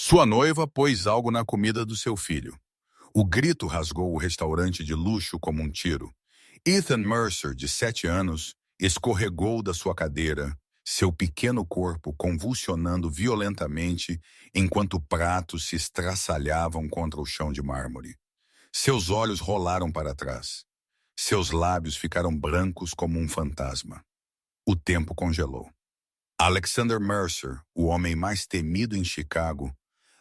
Sua noiva pôs algo na comida do seu filho. O grito rasgou o restaurante de luxo como um tiro. Ethan Mercer, de 7 anos, escorregou da sua cadeira, seu pequeno corpo convulsionando violentamente enquanto pratos se estraçalhavam contra o chão de mármore. Seus olhos rolaram para trás. Seus lábios ficaram brancos como um fantasma. O tempo congelou. Alexander Mercer, o homem mais temido em Chicago,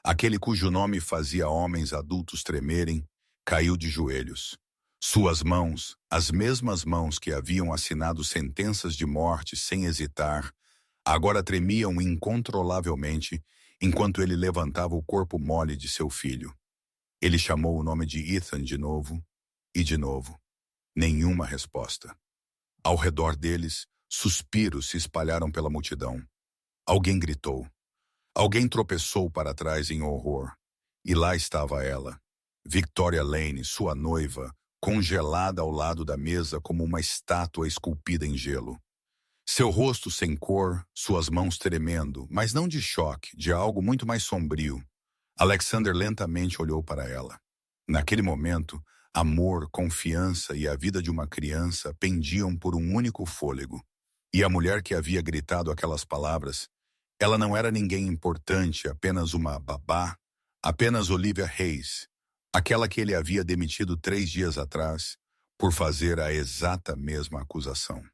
aquele cujo nome fazia homens adultos tremerem, caiu de joelhos. Suas mãos, as mesmas mãos que haviam assinado sentenças de morte sem hesitar, agora tremiam incontrolavelmente enquanto ele levantava o corpo mole de seu filho. Ele chamou o nome de Ethan de novo e de novo. Nenhuma resposta. Ao redor deles, suspiros se espalharam pela multidão. Alguém gritou. Alguém tropeçou para trás em horror. E lá estava ela, Victoria Lane, sua noiva, congelada ao lado da mesa como uma estátua esculpida em gelo. Seu rosto sem cor, suas mãos tremendo, mas não de choque, de algo muito mais sombrio. Alexander lentamente olhou para ela. Naquele momento, amor, confiança e a vida de uma criança pendiam por um único fôlego. E a mulher que havia gritado aquelas palavras, ela não era ninguém importante, apenas uma babá, apenas Olivia Hayes, aquela que ele havia demitido 3 dias atrás por fazer a exata mesma acusação.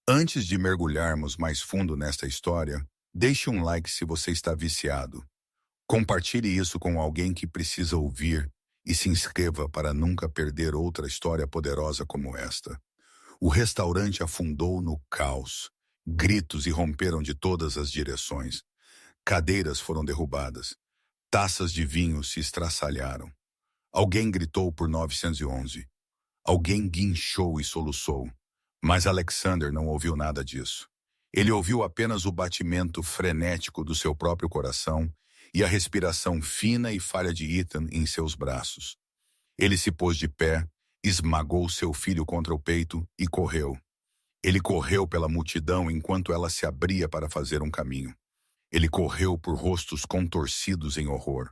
Antes de mergulharmos mais fundo nesta história, deixe um like se você está viciado. Compartilhe isso com alguém que precisa ouvir e se inscreva para nunca perder outra história poderosa como esta. O restaurante afundou no caos. Gritos irromperam de todas as direções. Cadeiras foram derrubadas. Taças de vinho se estraçalharam. Alguém gritou por 911. Alguém guinchou e soluçou. Mas Alexander não ouviu nada disso. Ele ouviu apenas o batimento frenético do seu próprio coração e a respiração fina e falha de Ethan em seus braços. Ele se pôs de pé, esmagou seu filho contra o peito e correu. Ele correu pela multidão enquanto ela se abria para fazer um caminho. Ele correu por rostos contorcidos em horror.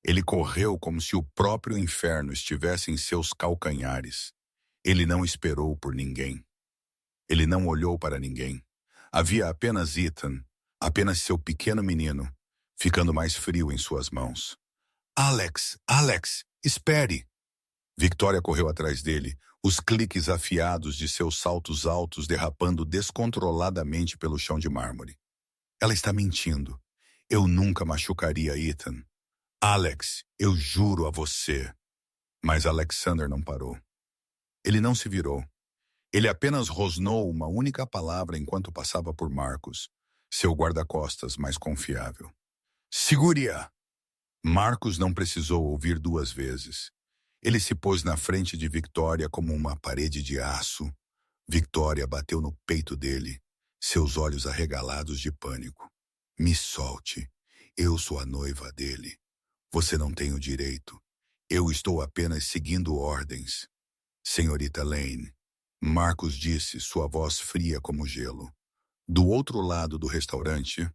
Ele correu como se o próprio inferno estivesse em seus calcanhares. Ele não esperou por ninguém. Ele não olhou para ninguém. Havia apenas Ethan, apenas seu pequeno menino, ficando mais frio em suas mãos. Alex, Alex, espere! Victoria correu atrás dele, os cliques afiados de seus saltos altos derrapando descontroladamente pelo chão de mármore. Ela está mentindo. Eu nunca machucaria Ethan. Alex, eu juro a você. Mas Alexander não parou. Ele não se virou. Ele apenas rosnou uma única palavra enquanto passava por Marcos, seu guarda-costas mais confiável. Segure-a! Marcos não precisou ouvir 2 vezes. Ele se pôs na frente de Victoria como uma parede de aço. Victoria bateu no peito dele, seus olhos arregalados de pânico. Me solte. Eu sou a noiva dele. Você não tem o direito. Eu estou apenas seguindo ordens. Senhorita Lane, Marcos disse, sua voz fria como gelo. Do outro lado do restaurante,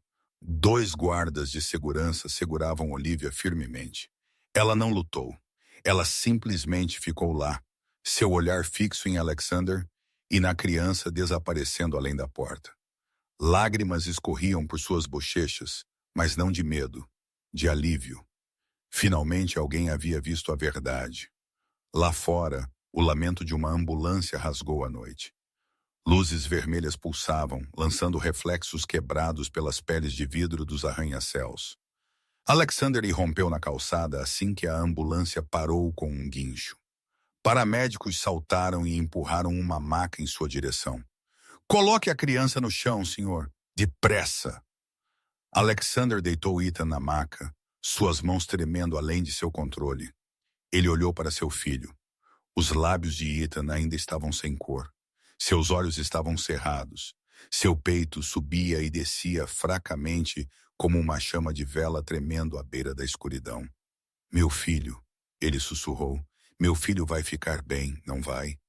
2 guardas de segurança seguravam Olivia firmemente. Ela não lutou. Ela simplesmente ficou lá, seu olhar fixo em Alexander e na criança desaparecendo além da porta. Lágrimas escorriam por suas bochechas, mas não de medo, de alívio. Finalmente alguém havia visto a verdade. Lá fora, o lamento de uma ambulância rasgou a noite. Luzes vermelhas pulsavam, lançando reflexos quebrados pelas peles de vidro dos arranha-céus. Alexander irrompeu na calçada assim que a ambulância parou com um guincho. Paramédicos saltaram e empurraram uma maca em sua direção. Coloque a criança no chão, senhor. Depressa! Alexander deitou Ethan na maca, suas mãos tremendo além de seu controle. Ele olhou para seu filho. Os lábios de Ethan ainda estavam sem cor. Seus olhos estavam cerrados. Seu peito subia e descia fracamente como uma chama de vela tremendo à beira da escuridão. Meu filho, ele sussurrou, meu filho vai ficar bem, não vai?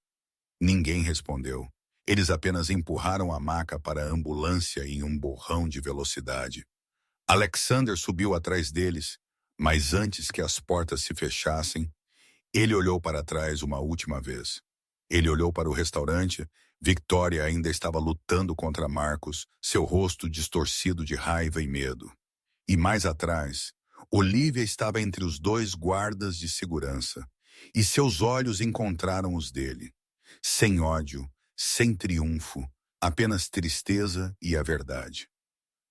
Ninguém respondeu. Eles apenas empurraram a maca para a ambulância em um borrão de velocidade. Alexander subiu atrás deles, mas antes que as portas se fechassem, ele olhou para trás uma última vez. Ele olhou para o restaurante. Victoria ainda estava lutando contra Marcos, seu rosto distorcido de raiva e medo. E mais atrás, Olivia estava entre os dois guardas de segurança, e seus olhos encontraram os dele. Sem ódio, sem triunfo, apenas tristeza e a verdade.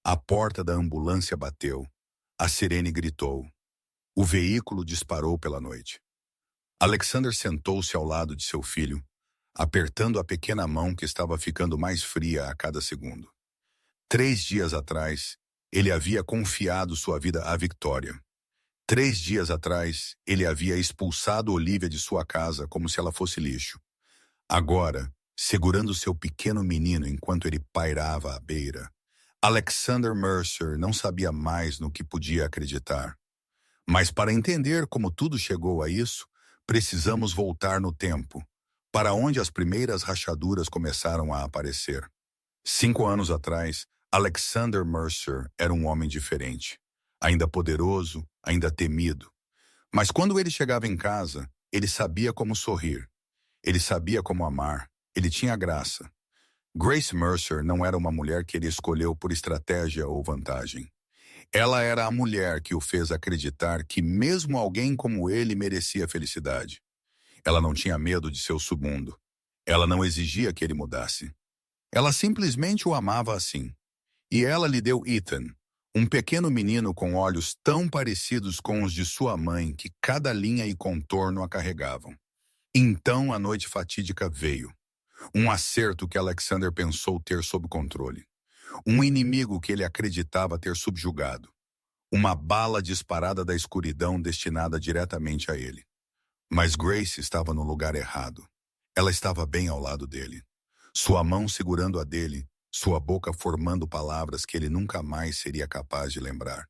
A porta da ambulância bateu. A sirene gritou. O veículo disparou pela noite. Alexander sentou-se ao lado de seu filho, apertando a pequena mão que estava ficando mais fria a cada segundo. 3 dias atrás, ele havia confiado sua vida à Victoria. 3 dias atrás, ele havia expulsado Olivia de sua casa como se ela fosse lixo. Agora, segurando seu pequeno menino enquanto ele pairava à beira, Alexander Mercer não sabia mais no que podia acreditar. Mas para entender como tudo chegou a isso, precisamos voltar no tempo, para onde as primeiras rachaduras começaram a aparecer. 5 anos atrás, Alexander Mercer era um homem diferente, ainda poderoso, ainda temido. Mas quando ele chegava em casa, ele sabia como sorrir. Ele sabia como amar. Ele tinha graça. Grace Mercer não era uma mulher que ele escolheu por estratégia ou vantagem. Ela era a mulher que o fez acreditar que mesmo alguém como ele merecia felicidade. Ela não tinha medo de seu submundo. Ela não exigia que ele mudasse. Ela simplesmente o amava assim. E ela lhe deu Ethan, um pequeno menino com olhos tão parecidos com os de sua mãe que cada linha e contorno a carregavam. Então a noite fatídica veio. Um acerto que Alexander pensou ter sob controle. Um inimigo que ele acreditava ter subjugado. Uma bala disparada da escuridão destinada diretamente a ele. Mas Grace estava no lugar errado. Ela estava bem ao lado dele. Sua mão segurando a dele, sua boca formando palavras que ele nunca mais seria capaz de lembrar.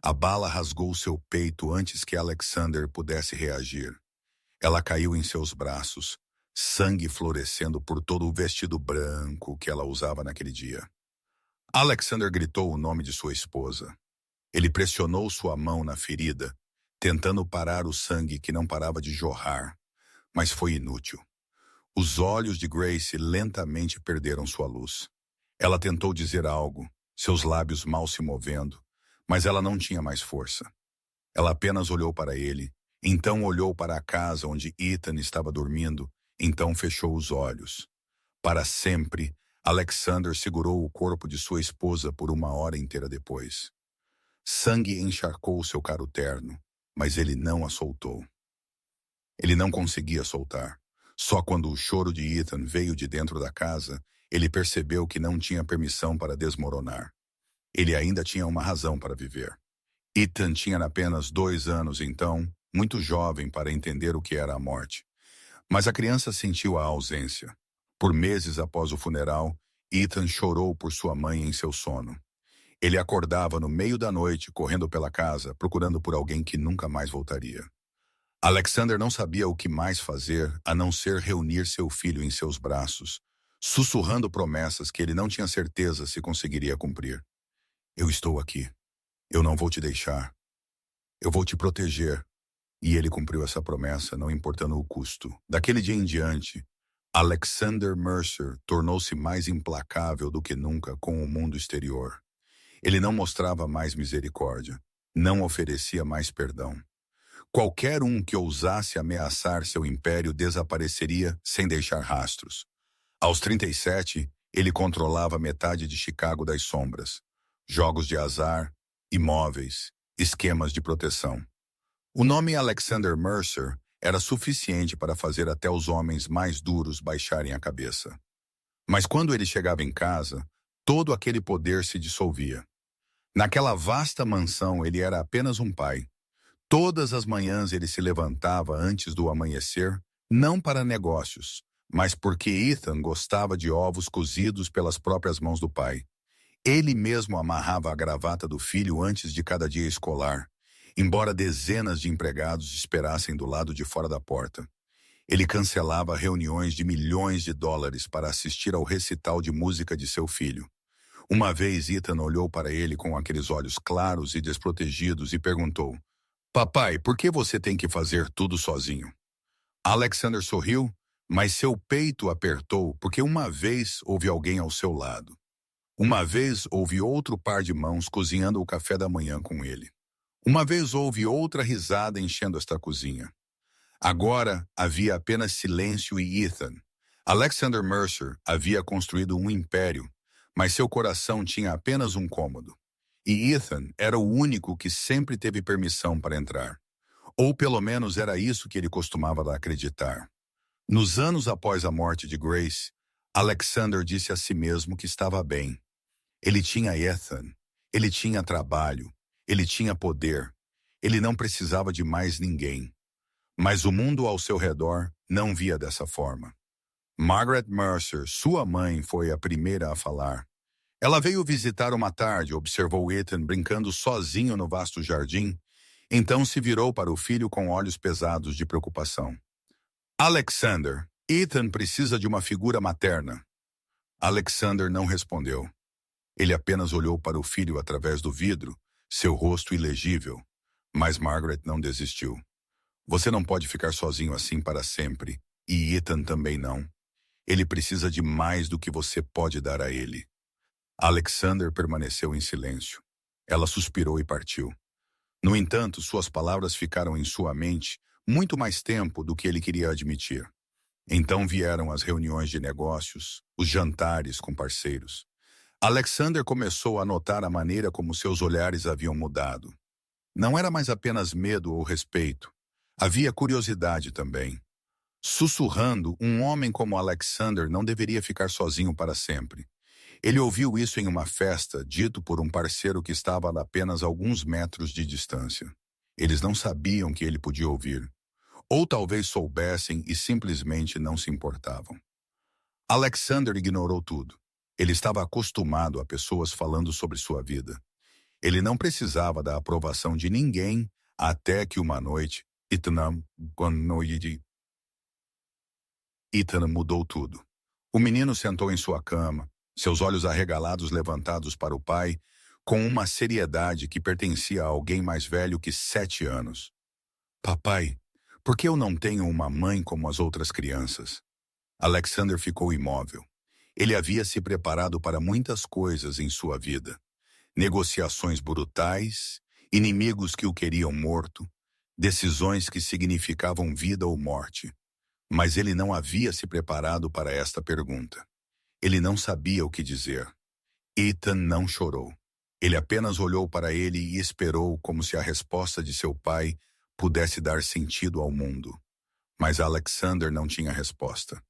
A bala rasgou seu peito antes que Alexander pudesse reagir. Ela caiu em seus braços, sangue florescendo por todo o vestido branco que ela usava naquele dia. Alexander gritou o nome de sua esposa. Ele pressionou sua mão na ferida, tentando parar o sangue que não parava de jorrar, mas foi inútil. Os olhos de Grace lentamente perderam sua luz. Ela tentou dizer algo, seus lábios mal se movendo, mas ela não tinha mais força. Ela apenas olhou para ele, então olhou para a casa onde Ethan estava dormindo, então fechou os olhos. Para sempre, Alexander segurou o corpo de sua esposa por 1 hora inteira depois. Sangue encharcou seu caro terno, mas ele não a soltou. Ele não conseguia soltar. Só quando o choro de Ethan veio de dentro da casa, ele percebeu que não tinha permissão para desmoronar. Ele ainda tinha uma razão para viver. Ethan tinha apenas 2 anos então, muito jovem para entender o que era a morte. Mas a criança sentiu a ausência. Por meses após o funeral, Ethan chorou por sua mãe em seu sono. Ele acordava no meio da noite, correndo pela casa, procurando por alguém que nunca mais voltaria. Alexander não sabia o que mais fazer a não ser reunir seu filho em seus braços, sussurrando promessas que ele não tinha certeza se conseguiria cumprir. Eu estou aqui. Eu não vou te deixar. Eu vou te proteger. E ele cumpriu essa promessa, não importando o custo. Daquele dia em diante, Alexander Mercer tornou-se mais implacável do que nunca com o mundo exterior. Ele não mostrava mais misericórdia, não oferecia mais perdão. Qualquer um que ousasse ameaçar seu império desapareceria sem deixar rastros. Aos 37, ele controlava metade de Chicago das sombras. Jogos de azar, imóveis, esquemas de proteção. O nome Alexander Mercer era suficiente para fazer até os homens mais duros baixarem a cabeça. Mas quando ele chegava em casa, todo aquele poder se dissolvia. Naquela vasta mansão ele era apenas um pai. Todas as manhãs ele se levantava antes do amanhecer, não para negócios, mas porque Ethan gostava de ovos cozidos pelas próprias mãos do pai. Ele mesmo amarrava a gravata do filho antes de cada dia escolar, embora dezenas de empregados esperassem do lado de fora da porta. Ele cancelava reuniões de milhões de dólares para assistir ao recital de música de seu filho. Uma vez Ethan olhou para ele com aqueles olhos claros e desprotegidos e perguntou: Papai, por que você tem que fazer tudo sozinho? Alexander sorriu, mas seu peito apertou porque uma vez houve alguém ao seu lado. Uma vez houve outro par de mãos cozinhando o café da manhã com ele. Uma vez houve outra risada enchendo esta cozinha. Agora havia apenas silêncio e Ethan. Alexander Mercer havia construído um império, mas seu coração tinha apenas um cômodo. E Ethan era o único que sempre teve permissão para entrar. Ou pelo menos era isso que ele costumava acreditar. Nos anos após a morte de Grace, Alexander disse a si mesmo que estava bem. Ele tinha Ethan, ele tinha trabalho, ele tinha poder, ele não precisava de mais ninguém. Mas o mundo ao seu redor não via dessa forma. Margaret Mercer, sua mãe, foi a primeira a falar. Ela veio visitar uma tarde, observou Ethan brincando sozinho no vasto jardim, então se virou para o filho com olhos pesados de preocupação. Alexander, Ethan precisa de uma figura materna. Alexander não respondeu. Ele apenas olhou para o filho através do vidro, seu rosto ilegível. Mas Margaret não desistiu. Você não pode ficar sozinho assim para sempre, e Ethan também não. Ele precisa de mais do que você pode dar a ele. Alexander permaneceu em silêncio. Ela suspirou e partiu. No entanto, suas palavras ficaram em sua mente muito mais tempo do que ele queria admitir. Então vieram as reuniões de negócios, os jantares com parceiros. Alexander começou a notar a maneira como seus olhares haviam mudado. Não era mais apenas medo ou respeito. Havia curiosidade também. Sussurrando, um homem como Alexander não deveria ficar sozinho para sempre. Ele ouviu isso em uma festa, dito por um parceiro que estava a apenas alguns metros de distância. Eles não sabiam que ele podia ouvir. Ou talvez soubessem e simplesmente não se importavam. Alexander ignorou tudo. Ele estava acostumado a pessoas falando sobre sua vida. Ele não precisava da aprovação de ninguém até que uma noite, Ethan mudou tudo. O menino sentou em sua cama, seus olhos arregalados levantados para o pai, com uma seriedade que pertencia a alguém mais velho que 7 anos. Papai, por que eu não tenho uma mãe como as outras crianças? Alexander ficou imóvel. Ele havia se preparado para muitas coisas em sua vida. Negociações brutais, inimigos que o queriam morto, decisões que significavam vida ou morte. Mas ele não havia se preparado para esta pergunta. Ele não sabia o que dizer. Ethan não chorou. Ele apenas olhou para ele e esperou como se a resposta de seu pai pudesse dar sentido ao mundo. Mas Alexander não tinha resposta.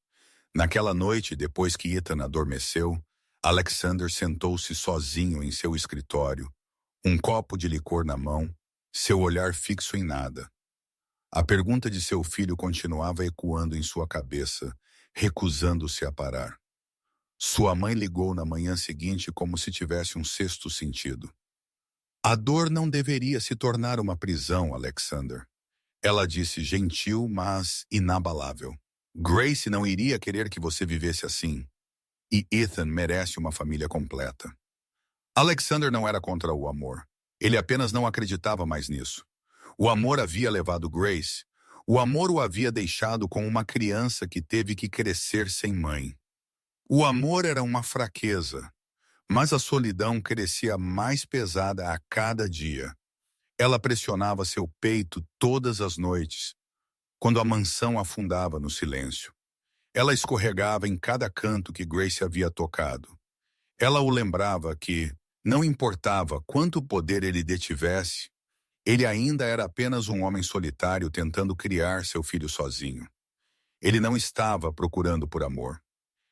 Naquela noite, depois que Ethan adormeceu, Alexander sentou-se sozinho em seu escritório, um copo de licor na mão, seu olhar fixo em nada. A pergunta de seu filho continuava ecoando em sua cabeça, recusando-se a parar. Sua mãe ligou na manhã seguinte como se tivesse um sexto sentido. A dor não deveria se tornar uma prisão, Alexander. Ela disse gentil, mas inabalável. Grace não iria querer que você vivesse assim. E Ethan merece uma família completa. Alexander não era contra o amor. Ele apenas não acreditava mais nisso. O amor havia levado Grace. O amor o havia deixado com uma criança que teve que crescer sem mãe. O amor era uma fraqueza, mas a solidão crescia mais pesada a cada dia. Ela pressionava seu peito todas as noites, quando a mansão afundava no silêncio. Ela escorregava em cada canto que Grace havia tocado. Ela o lembrava que, não importava quanto poder ele detivesse, ele ainda era apenas um homem solitário tentando criar seu filho sozinho. Ele não estava procurando por amor.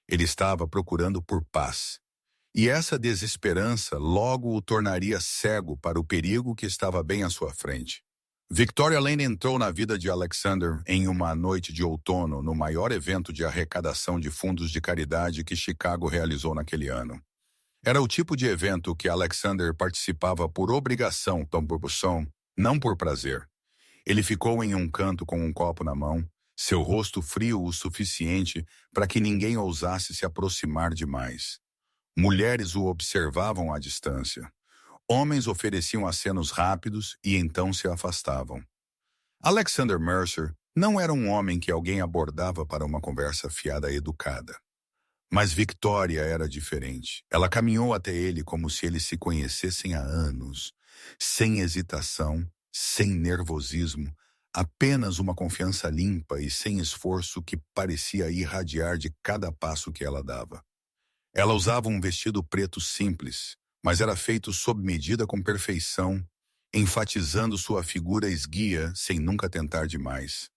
Ele estava procurando por paz. E essa desesperança logo o tornaria cego para o perigo que estava bem à sua frente. Victoria Lane entrou na vida de Alexander em uma noite de outono no maior evento de arrecadação de fundos de caridade que Chicago realizou naquele ano. Era o tipo de evento que Alexander participava por obrigação, não por prazer. Ele ficou em um canto com um copo na mão, seu rosto frio o suficiente para que ninguém ousasse se aproximar demais. Mulheres o observavam à distância. Homens ofereciam acenos rápidos e então se afastavam. Alexander Mercer não era um homem que alguém abordava para uma conversa fiada educada. Mas Victoria era diferente. Ela caminhou até ele como se eles se conhecessem há anos, sem hesitação, sem nervosismo, apenas uma confiança limpa e sem esforço que parecia irradiar de cada passo que ela dava. Ela usava um vestido preto simples, mas era feito sob medida com perfeição, enfatizando sua figura esguia sem nunca tentar demais.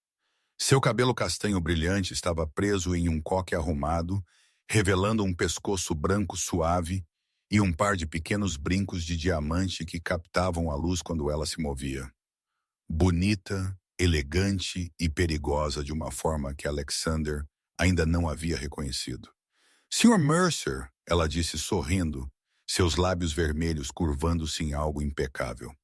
Seu cabelo castanho brilhante estava preso em um coque arrumado, revelando um pescoço branco suave e um par de pequenos brincos de diamante que captavam a luz quando ela se movia. Bonita, elegante e perigosa de uma forma que Alexander ainda não havia reconhecido. Sr. Mercer, ela disse sorrindo, seus lábios vermelhos curvando-se em algo impecável.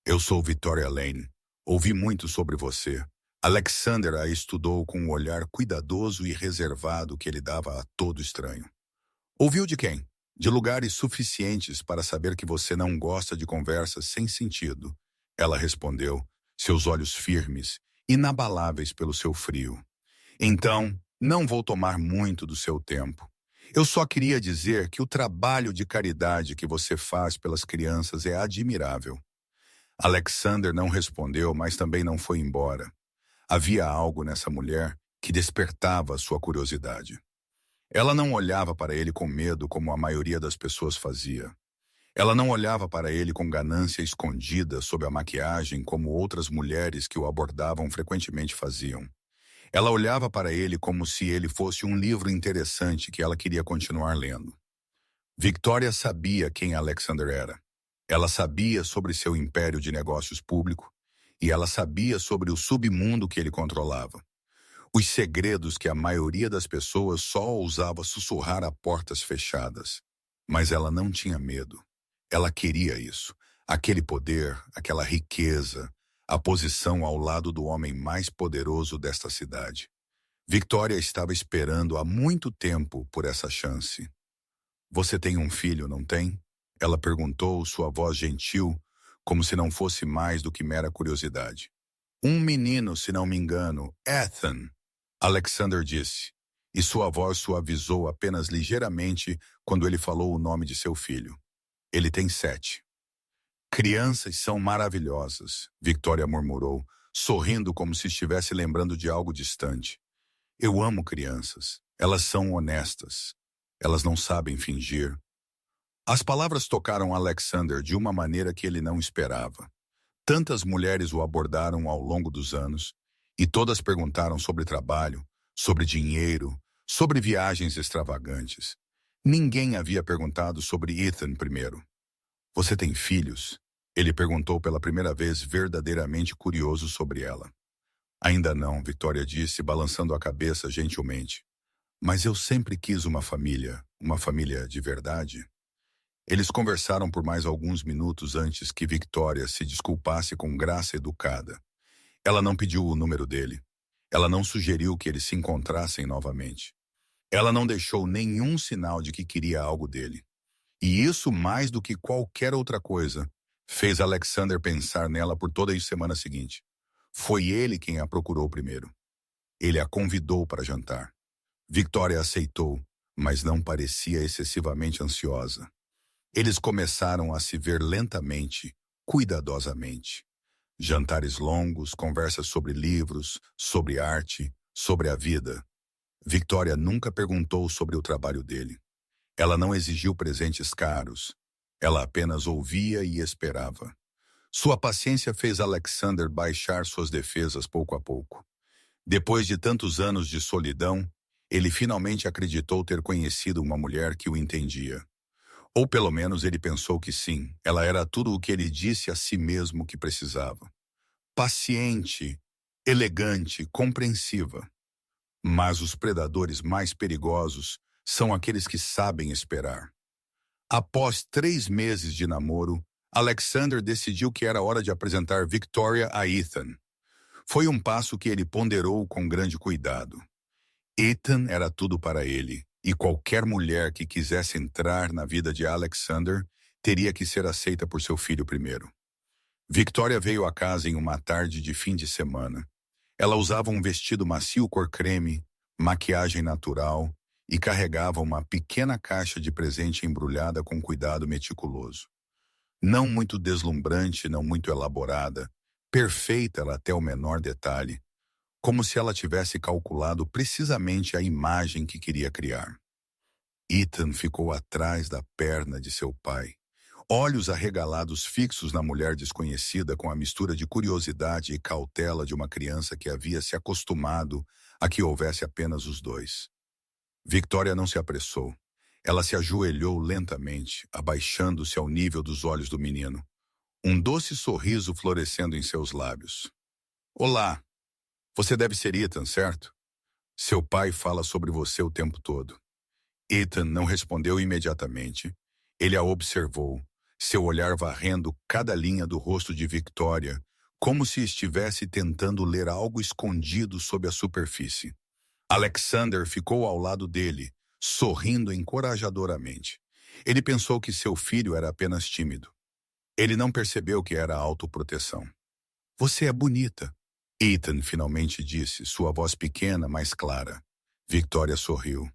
Eu sou Victoria Lane. Ouvi muito sobre você. Alexander a estudou com um olhar cuidadoso e reservado que ele dava a todo estranho. Ouviu de quem? De lugares suficientes para saber que você não gosta de conversas sem sentido. Ela respondeu, seus olhos firmes, inabaláveis pelo seu frio. Então, não vou tomar muito do seu tempo. Eu só queria dizer que o trabalho de caridade que você faz pelas crianças é admirável. Alexander não respondeu, mas também não foi embora. Havia algo nessa mulher que despertava sua curiosidade. Ela não olhava para ele com medo como a maioria das pessoas fazia. Ela não olhava para ele com ganância escondida sob a maquiagem como outras mulheres que o abordavam frequentemente faziam. Ela olhava para ele como se ele fosse um livro interessante que ela queria continuar lendo. Victoria sabia quem Alexander era. Ela sabia sobre seu império de negócios público e ela sabia sobre o submundo que ele controlava. Os segredos que a maioria das pessoas só ousava sussurrar a portas fechadas. Mas ela não tinha medo. Ela queria isso. Aquele poder, aquela riqueza, a posição ao lado do homem mais poderoso desta cidade. Victoria estava esperando há muito tempo por essa chance. Você tem um filho, não tem? Ela perguntou, sua voz gentil, como se não fosse mais do que mera curiosidade. Um menino, se não me engano, Ethan, Alexander disse, e sua voz suavizou apenas ligeiramente quando ele falou o nome de seu filho. Ele tem 7. Crianças são maravilhosas, Victoria murmurou, sorrindo como se estivesse lembrando de algo distante. Eu amo crianças. Elas são honestas. Elas não sabem fingir. As palavras tocaram Alexander de uma maneira que ele não esperava. Tantas mulheres o abordaram ao longo dos anos, e todas perguntaram sobre trabalho, sobre dinheiro, sobre viagens extravagantes. Ninguém havia perguntado sobre Ethan primeiro. Você tem filhos? Ele perguntou pela primeira vez, verdadeiramente curioso sobre ela. Ainda não, Victoria disse, balançando a cabeça gentilmente. Mas eu sempre quis uma família de verdade. Eles conversaram por mais alguns minutos antes que Victoria se desculpasse com graça educada. Ela não pediu o número dele. Ela não sugeriu que eles se encontrassem novamente. Ela não deixou nenhum sinal de que queria algo dele. E isso, mais do que qualquer outra coisa, fez Alexander pensar nela por toda a semana seguinte. Foi ele quem a procurou primeiro. Ele a convidou para jantar. Victoria aceitou, mas não parecia excessivamente ansiosa. Eles começaram a se ver lentamente, cuidadosamente. Jantares longos, conversas sobre livros, sobre arte, sobre a vida. Victoria nunca perguntou sobre o trabalho dele. Ela não exigiu presentes caros. Ela apenas ouvia e esperava. Sua paciência fez Alexander baixar suas defesas pouco a pouco. Depois de tantos anos de solidão, ele finalmente acreditou ter conhecido uma mulher que o entendia. Ou pelo menos ele pensou que sim, ela era tudo o que ele disse a si mesmo que precisava. Paciente, elegante, compreensiva. Mas os predadores mais perigosos são aqueles que sabem esperar. Após 3 meses de namoro, Alexander decidiu que era hora de apresentar Victoria a Ethan. Foi um passo que ele ponderou com grande cuidado. Ethan era tudo para ele, e qualquer mulher que quisesse entrar na vida de Alexander teria que ser aceita por seu filho primeiro. Victoria veio à casa em uma tarde de fim de semana. Ela usava um vestido macio cor creme, maquiagem natural e carregava uma pequena caixa de presente embrulhada com cuidado meticuloso. Não muito deslumbrante, não muito elaborada, perfeita ela até o menor detalhe, como se ela tivesse calculado precisamente a imagem que queria criar. Ethan ficou atrás da perna de seu pai, olhos arregalados fixos na mulher desconhecida com a mistura de curiosidade e cautela de uma criança que havia se acostumado a que houvesse apenas os dois. Victoria não se apressou. Ela se ajoelhou lentamente, abaixando-se ao nível dos olhos do menino, um doce sorriso florescendo em seus lábios. Olá, você deve ser Ethan, certo? Seu pai fala sobre você o tempo todo. Ethan não respondeu imediatamente. Ele a observou, seu olhar varrendo cada linha do rosto de Victoria, como se estivesse tentando ler algo escondido sob a superfície. Alexander ficou ao lado dele, sorrindo encorajadoramente. Ele pensou que seu filho era apenas tímido. Ele não percebeu que era autoproteção. Você é bonita, Ethan finalmente disse, sua voz pequena, mas clara. Victoria sorriu.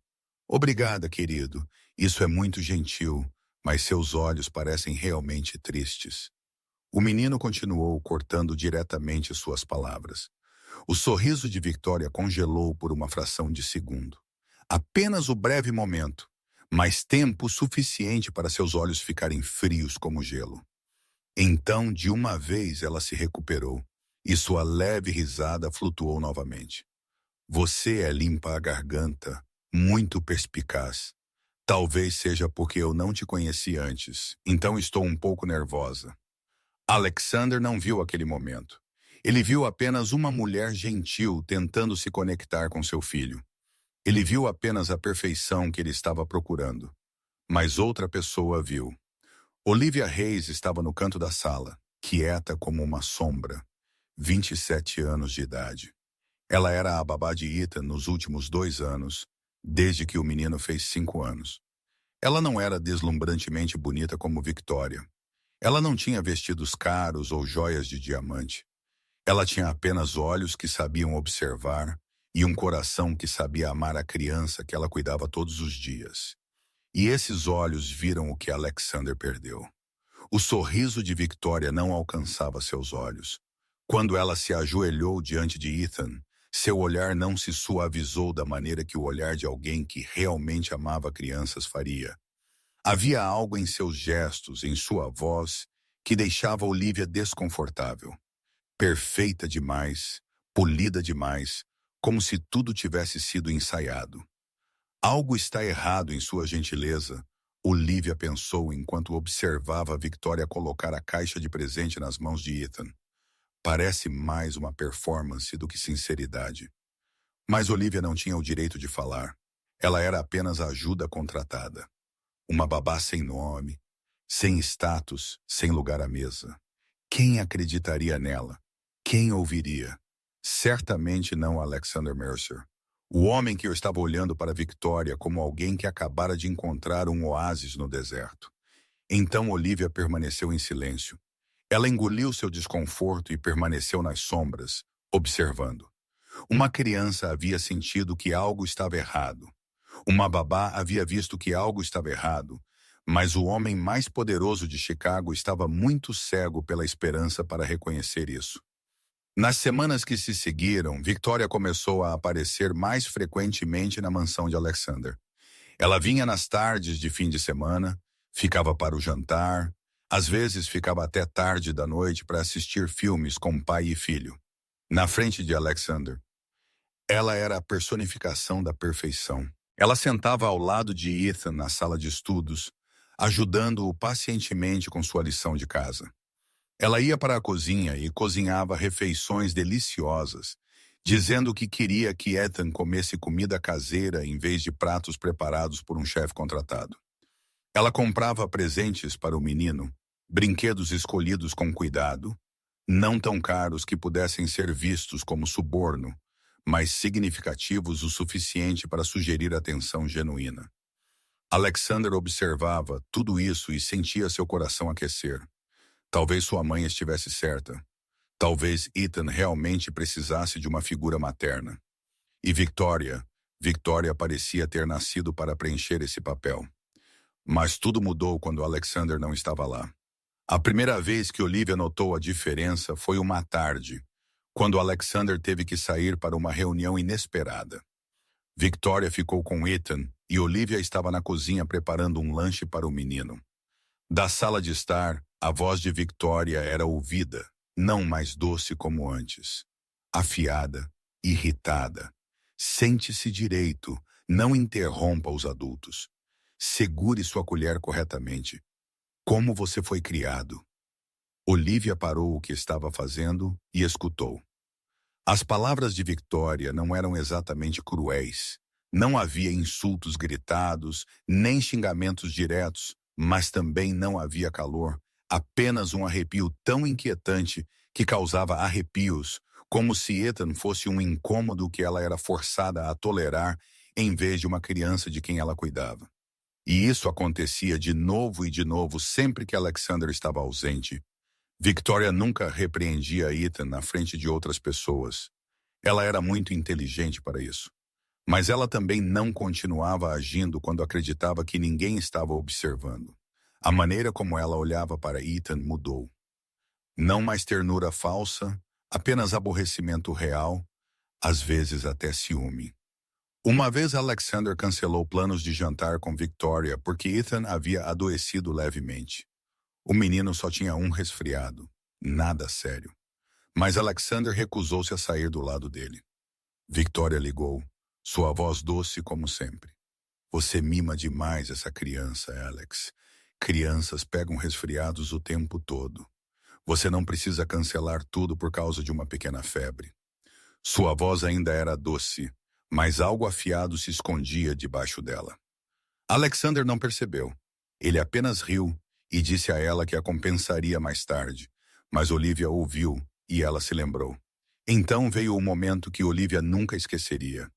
Obrigada, querido. Isso é muito gentil, mas seus olhos parecem realmente tristes. O menino continuou cortando diretamente suas palavras. O sorriso de Victoria congelou por uma fração de segundo. Apenas o breve momento, mas tempo suficiente para seus olhos ficarem frios como gelo. Então, de uma vez, ela se recuperou e sua leve risada flutuou novamente. Você é limpa a garganta, muito perspicaz. Talvez seja porque eu não te conheci antes, então estou um pouco nervosa. Alexander não viu aquele momento. Ele viu apenas uma mulher gentil tentando se conectar com seu filho. Ele viu apenas a perfeição que ele estava procurando. Mas outra pessoa viu. Olivia Reis estava no canto da sala, quieta como uma sombra. 27 anos de idade. Ela era a babá de Ethan nos últimos 2 anos, desde que o menino fez 5 anos. Ela não era deslumbrantemente bonita como Victoria. Ela não tinha vestidos caros ou joias de diamante. Ela tinha apenas olhos que sabiam observar e um coração que sabia amar a criança que ela cuidava todos os dias. E esses olhos viram o que Alexander perdeu. O sorriso de Victoria não alcançava seus olhos. Quando ela se ajoelhou diante de Ethan, seu olhar não se suavizou da maneira que o olhar de alguém que realmente amava crianças faria. Havia algo em seus gestos, em sua voz, que deixava Olivia desconfortável. Perfeita demais, polida demais, como se tudo tivesse sido ensaiado. Algo está errado em sua gentileza, Olivia pensou enquanto observava a Victoria colocar a caixa de presente nas mãos de Ethan. Parece mais uma performance do que sinceridade. Mas Olivia não tinha o direito de falar. Ela era apenas a ajuda contratada. Uma babá sem nome, sem status, sem lugar à mesa. Quem acreditaria nela? Quem ouviria? Certamente não Alexander Mercer. O homem que eu estava olhando para Victoria como alguém que acabara de encontrar um oásis no deserto. Então Olivia permaneceu em silêncio. Ela engoliu seu desconforto e permaneceu nas sombras, observando. Uma criança havia sentido que algo estava errado. Uma babá havia visto que algo estava errado, mas o homem mais poderoso de Chicago estava muito cego pela esperança para reconhecer isso. Nas semanas que se seguiram, Victoria começou a aparecer mais frequentemente na mansão de Alexander. Ela vinha nas tardes de fim de semana, ficava para o jantar, às vezes ficava até tarde da noite para assistir filmes com pai e filho. Na frente de Alexander, ela era a personificação da perfeição. Ela sentava ao lado de Ethan na sala de estudos, ajudando-o pacientemente com sua lição de casa. Ela ia para a cozinha e cozinhava refeições deliciosas, dizendo que queria que Ethan comesse comida caseira em vez de pratos preparados por um chefe contratado. Ela comprava presentes para o menino, brinquedos escolhidos com cuidado, não tão caros que pudessem ser vistos como suborno, mas significativos o suficiente para sugerir atenção genuína. Alexander observava tudo isso e sentia seu coração aquecer. Talvez sua mãe estivesse certa. Talvez Ethan realmente precisasse de uma figura materna. E Victoria parecia ter nascido para preencher esse papel. Mas tudo mudou quando Alexander não estava lá. A primeira vez que Olivia notou a diferença foi uma tarde, quando Alexander teve que sair para uma reunião inesperada. Victoria ficou com Ethan e Olivia estava na cozinha preparando um lanche para o menino. Da sala de estar, a voz de Victoria era ouvida, não mais doce como antes. Afiada, irritada. Sente-se direito, não interrompa os adultos. Segure sua colher corretamente. Como você foi criado? Olivia parou o que estava fazendo e escutou. As palavras de Victoria não eram exatamente cruéis. Não havia insultos gritados, nem xingamentos diretos, mas também não havia calor, apenas um arrepio tão inquietante que causava arrepios, como se Ethan fosse um incômodo que ela era forçada a tolerar em vez de uma criança de quem ela cuidava. E isso acontecia de novo e de novo sempre que Alexander estava ausente. Victoria nunca repreendia Ethan na frente de outras pessoas. Ela era muito inteligente para isso. Mas ela também não continuava agindo quando acreditava que ninguém estava observando. A maneira como ela olhava para Ethan mudou. Não mais ternura falsa, apenas aborrecimento real, às vezes até ciúme. Uma vez Alexander cancelou planos de jantar com Victoria porque Ethan havia adoecido levemente. O menino só tinha um resfriado, nada sério. Mas Alexander recusou-se a sair do lado dele. Victoria ligou, sua voz doce como sempre. Você mima demais essa criança, Alex. Crianças pegam resfriados o tempo todo. Você não precisa cancelar tudo por causa de uma pequena febre. Sua voz ainda era doce, mas algo afiado se escondia debaixo dela. Alexander não percebeu. Ele apenas riu e disse a ela que a compensaria mais tarde, mas Olivia ouviu e ela se lembrou. Então veio o momento que Olivia nunca esqueceria.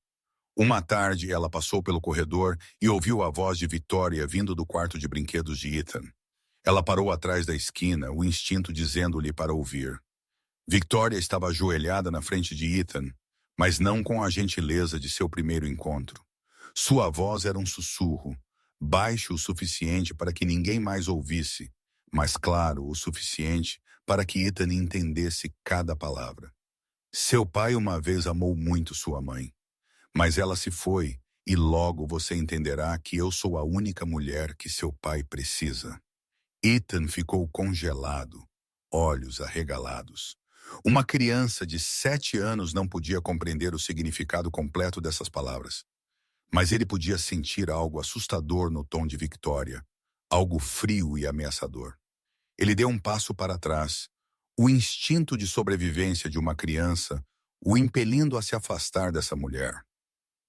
Uma tarde, ela passou pelo corredor e ouviu a voz de Victoria vindo do quarto de brinquedos de Ethan. Ela parou atrás da esquina, o instinto dizendo-lhe para ouvir. Victoria estava ajoelhada na frente de Ethan, mas não com a gentileza de seu primeiro encontro. Sua voz era um sussurro, baixo o suficiente para que ninguém mais ouvisse, mas claro o suficiente para que Ethan entendesse cada palavra. Seu pai uma vez amou muito sua mãe, mas ela se foi e logo você entenderá que eu sou a única mulher que seu pai precisa. Ethan ficou congelado, olhos arregalados. Uma criança de 7 anos não podia compreender o significado completo dessas palavras. Mas ele podia sentir algo assustador no tom de Victoria, algo frio e ameaçador. Ele deu um passo para trás, o instinto de sobrevivência de uma criança o impelindo a se afastar dessa mulher.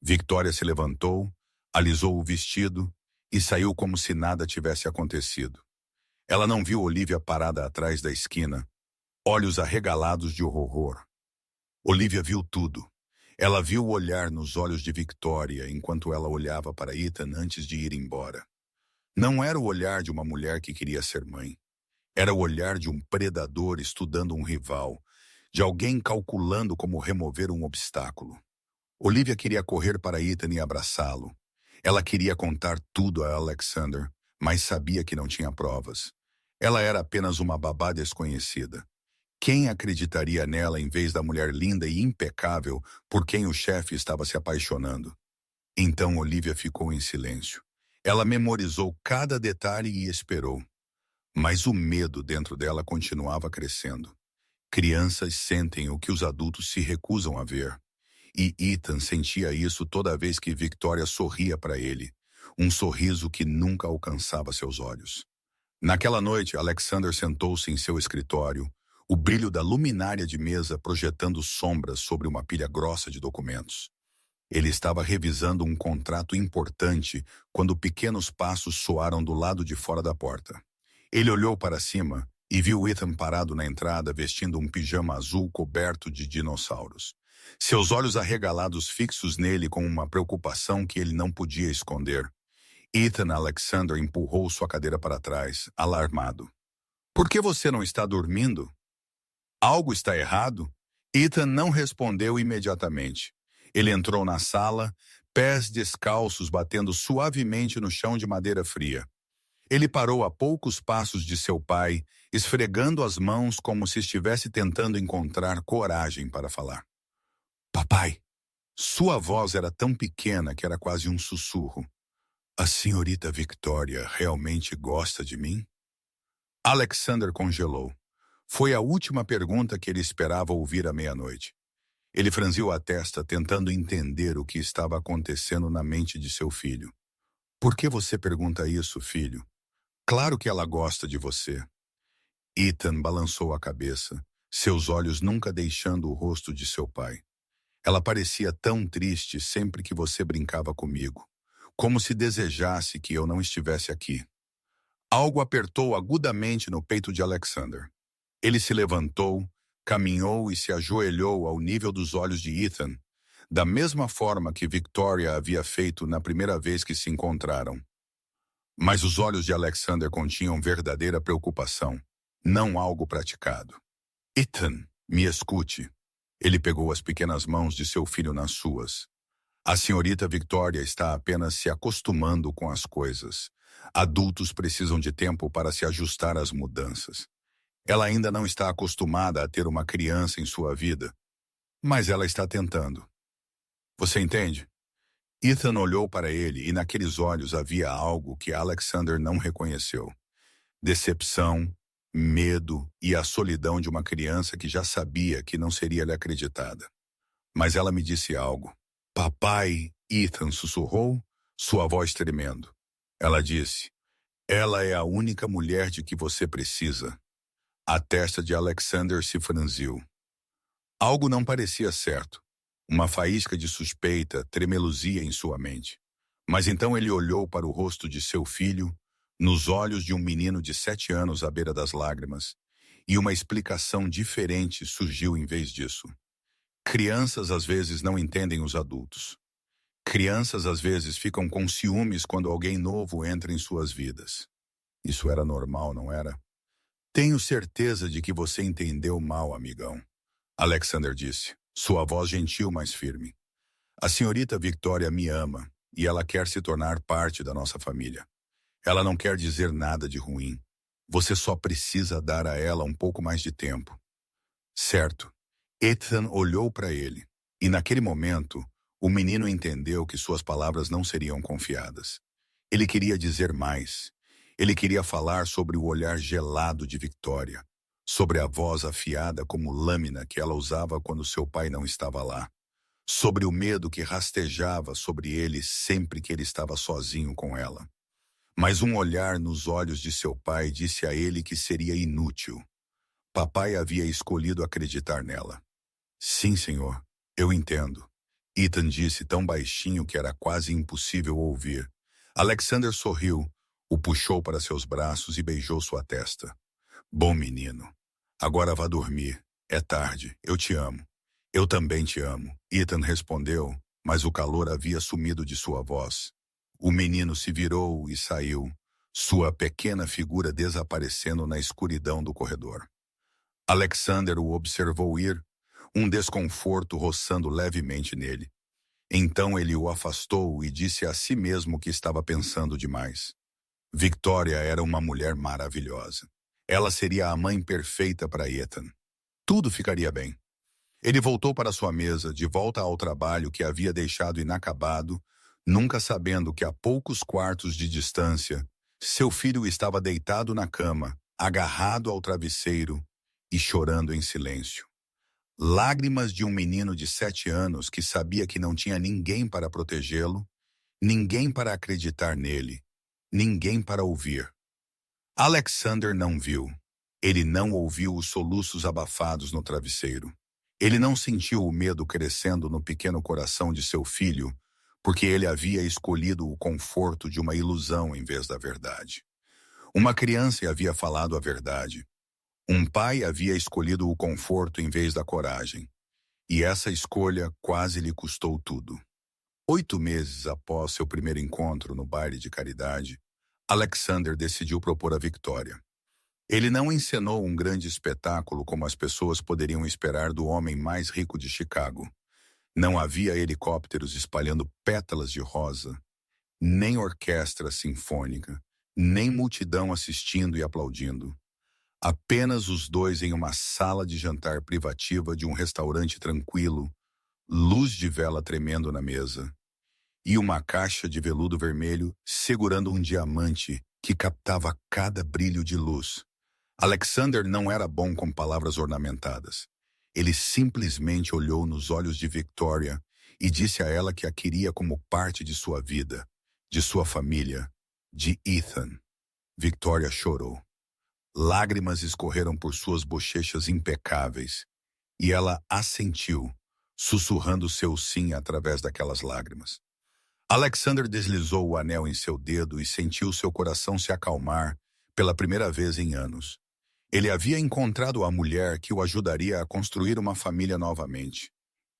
Victoria se levantou, alisou o vestido e saiu como se nada tivesse acontecido. Ela não viu Olivia parada atrás da esquina, olhos arregalados de horror. Olivia viu tudo. Ela viu o olhar nos olhos de Victoria enquanto ela olhava para Ethan antes de ir embora. Não era o olhar de uma mulher que queria ser mãe. Era o olhar de um predador estudando um rival, de alguém calculando como remover um obstáculo. Olivia queria correr para Ethan e abraçá-lo. Ela queria contar tudo a Alexander, mas sabia que não tinha provas. Ela era apenas uma babá desconhecida. Quem acreditaria nela em vez da mulher linda e impecável por quem o chefe estava se apaixonando? Então Olivia ficou em silêncio. Ela memorizou cada detalhe e esperou. Mas o medo dentro dela continuava crescendo. Crianças sentem o que os adultos se recusam a ver. E Ethan sentia isso toda vez que Victoria sorria para ele, um sorriso que nunca alcançava seus olhos. Naquela noite, Alexander sentou-se em seu escritório, o brilho da luminária de mesa projetando sombras sobre uma pilha grossa de documentos. Ele estava revisando um contrato importante quando pequenos passos soaram do lado de fora da porta. Ele olhou para cima e viu Ethan parado na entrada vestindo um pijama azul coberto de dinossauros. seus olhos arregalados fixos nele com uma preocupação que ele não podia esconder. Ethan Alexander empurrou sua cadeira para trás, alarmado. Por que você não está dormindo? Algo está errado? Ethan não respondeu imediatamente. Ele entrou na sala, pés descalços batendo suavemente no chão de madeira fria. Ele parou a poucos passos de seu pai, esfregando as mãos como se estivesse tentando encontrar coragem para falar. Papai, sua voz era tão pequena que era quase um sussurro. A senhorita Victoria realmente gosta de mim? Alexander congelou. Foi a última pergunta que ele esperava ouvir à meia-noite. Ele franziu a testa, tentando entender o que estava acontecendo na mente de seu filho. Por que você pergunta isso, filho? Claro que ela gosta de você. Ethan balançou a cabeça, seus olhos nunca deixando o rosto de seu pai. Ela parecia tão triste sempre que você brincava comigo, como se desejasse que eu não estivesse aqui. Algo apertou agudamente no peito de Alexander. Ele se levantou, caminhou e se ajoelhou ao nível dos olhos de Ethan, da mesma forma que Victoria havia feito na primeira vez que se encontraram. Mas os olhos de Alexander continham verdadeira preocupação, não algo praticado. Ethan, me escute. Ele pegou as pequenas mãos de seu filho nas suas. A senhorita Victoria está apenas se acostumando com as coisas. Adultos precisam de tempo para se ajustar às mudanças. Ela ainda não está acostumada a ter uma criança em sua vida, mas ela está tentando. Você entende? Ethan olhou para ele e naqueles olhos havia algo que Alexander não reconheceu. Decepção, medo e a solidão de uma criança que já sabia que não seria lhe acreditada. Mas ela me disse algo. Papai, Ethan sussurrou, sua voz tremendo. Ela disse, ela é a única mulher de que você precisa. A testa de Alexander se franziu. Algo não parecia certo. Uma faísca de suspeita tremeluzia em sua mente. Mas então ele olhou para o rosto de seu filho, nos olhos de um menino de 7 anos à beira das lágrimas, e uma explicação diferente surgiu em vez disso. Crianças às vezes não entendem os adultos. Crianças às vezes ficam com ciúmes quando alguém novo entra em suas vidas. Isso era normal, não era? Tenho certeza de que você entendeu mal, amigão. Alexander disse, sua voz gentil, mas firme. A senhorita Victoria me ama e ela quer se tornar parte da nossa família. Ela não quer dizer nada de ruim. Você só precisa dar a ela um pouco mais de tempo. Certo. Ethan olhou para ele e naquele momento o menino entendeu que suas palavras não seriam confiadas. Ele queria dizer mais. Ele queria falar sobre o olhar gelado de Victoria, sobre a voz afiada como lâmina que ela usava quando seu pai não estava lá, sobre o medo que rastejava sobre ele sempre que ele estava sozinho com ela. Mas um olhar nos olhos de seu pai disse a ele que seria inútil. Papai havia escolhido acreditar nela. Sim, senhor, eu entendo. Ethan disse tão baixinho que era quase impossível ouvir. Alexander sorriu, o puxou para seus braços e beijou sua testa. Bom menino. Agora vá dormir. É tarde. Eu te amo. Eu também te amo. Ethan respondeu, mas o calor havia sumido de sua voz. O menino se virou e saiu, sua pequena figura desaparecendo na escuridão do corredor. Alexander o observou ir, um desconforto roçando levemente nele. Então ele o afastou e disse a si mesmo que estava pensando demais. Victoria era uma mulher maravilhosa. Ela seria a mãe perfeita para Ethan. Tudo ficaria bem. Ele voltou para sua mesa, de volta ao trabalho que havia deixado inacabado, nunca sabendo que a poucos quartos de distância, seu filho estava deitado na cama, agarrado ao travesseiro e chorando em silêncio. Lágrimas de um menino de 7 anos que sabia que não tinha ninguém para protegê-lo, ninguém para acreditar nele, ninguém para ouvir. Alexander não viu. Ele não ouviu os soluços abafados no travesseiro. Ele não sentiu o medo crescendo no pequeno coração de seu filho, porque ele havia escolhido o conforto de uma ilusão em vez da verdade. Uma criança havia falado a verdade. Um pai havia escolhido o conforto em vez da coragem. E essa escolha quase lhe custou tudo. 8 meses após seu primeiro encontro no baile de caridade, Alexander decidiu propor a Victoria. Ele não encenou um grande espetáculo como as pessoas poderiam esperar do homem mais rico de Chicago. Não havia helicópteros espalhando pétalas de rosa, nem orquestra sinfônica, nem multidão assistindo e aplaudindo. Apenas os dois em uma sala de jantar privativa de um restaurante tranquilo, luz de vela tremendo na mesa, e uma caixa de veludo vermelho segurando um diamante que captava cada brilho de luz. Alexander não era bom com palavras ornamentadas. Ele simplesmente olhou nos olhos de Victoria e disse a ela que a queria como parte de sua vida, de sua família, de Ethan. Victoria chorou. Lágrimas escorreram por suas bochechas impecáveis, e ela assentiu, sussurrando seu sim através daquelas lágrimas. Alexander deslizou o anel em seu dedo e sentiu seu coração se acalmar pela primeira vez em anos. Ele havia encontrado a mulher que o ajudaria a construir uma família novamente.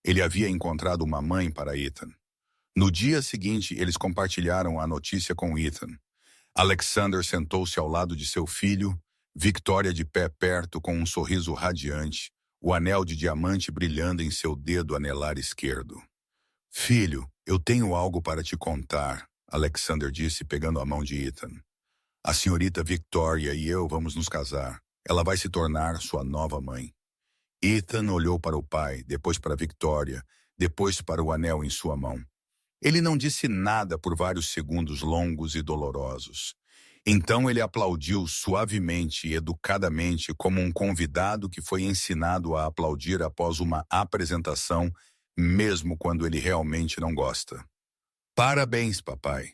Ele havia encontrado uma mãe para Ethan. No dia seguinte, eles compartilharam a notícia com Ethan. Alexander sentou-se ao lado de seu filho, Victoria de pé perto com um sorriso radiante, o anel de diamante brilhando em seu dedo anelar esquerdo. Filho, eu tenho algo para te contar, Alexander disse pegando a mão de Ethan. A senhorita Victoria e eu vamos nos casar. Ela vai se tornar sua nova mãe. Ethan olhou para o pai, depois para Victoria, depois para o anel em sua mão. Ele não disse nada por vários segundos longos e dolorosos. Então ele aplaudiu suavemente e educadamente como um convidado que foi ensinado a aplaudir após uma apresentação, mesmo quando ele realmente não gosta. Parabéns, papai.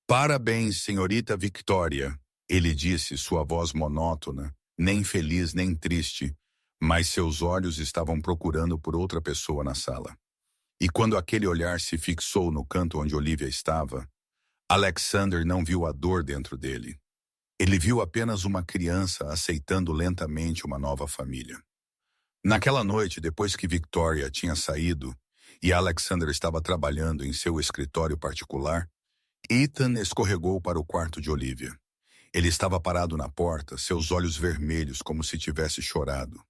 Parabéns, senhorita Victoria, ele disse, sua voz monótona, nem feliz nem triste, mas seus olhos estavam procurando por outra pessoa na sala. E quando aquele olhar se fixou no canto onde Olivia estava, Alexander não viu a dor dentro dele. Ele viu apenas uma criança aceitando lentamente uma nova família. Naquela noite, depois que Victoria tinha saído e Alexander estava trabalhando em seu escritório particular, Ethan escorregou para o quarto de Olivia. Ele estava parado na porta, seus olhos vermelhos como se tivesse chorado.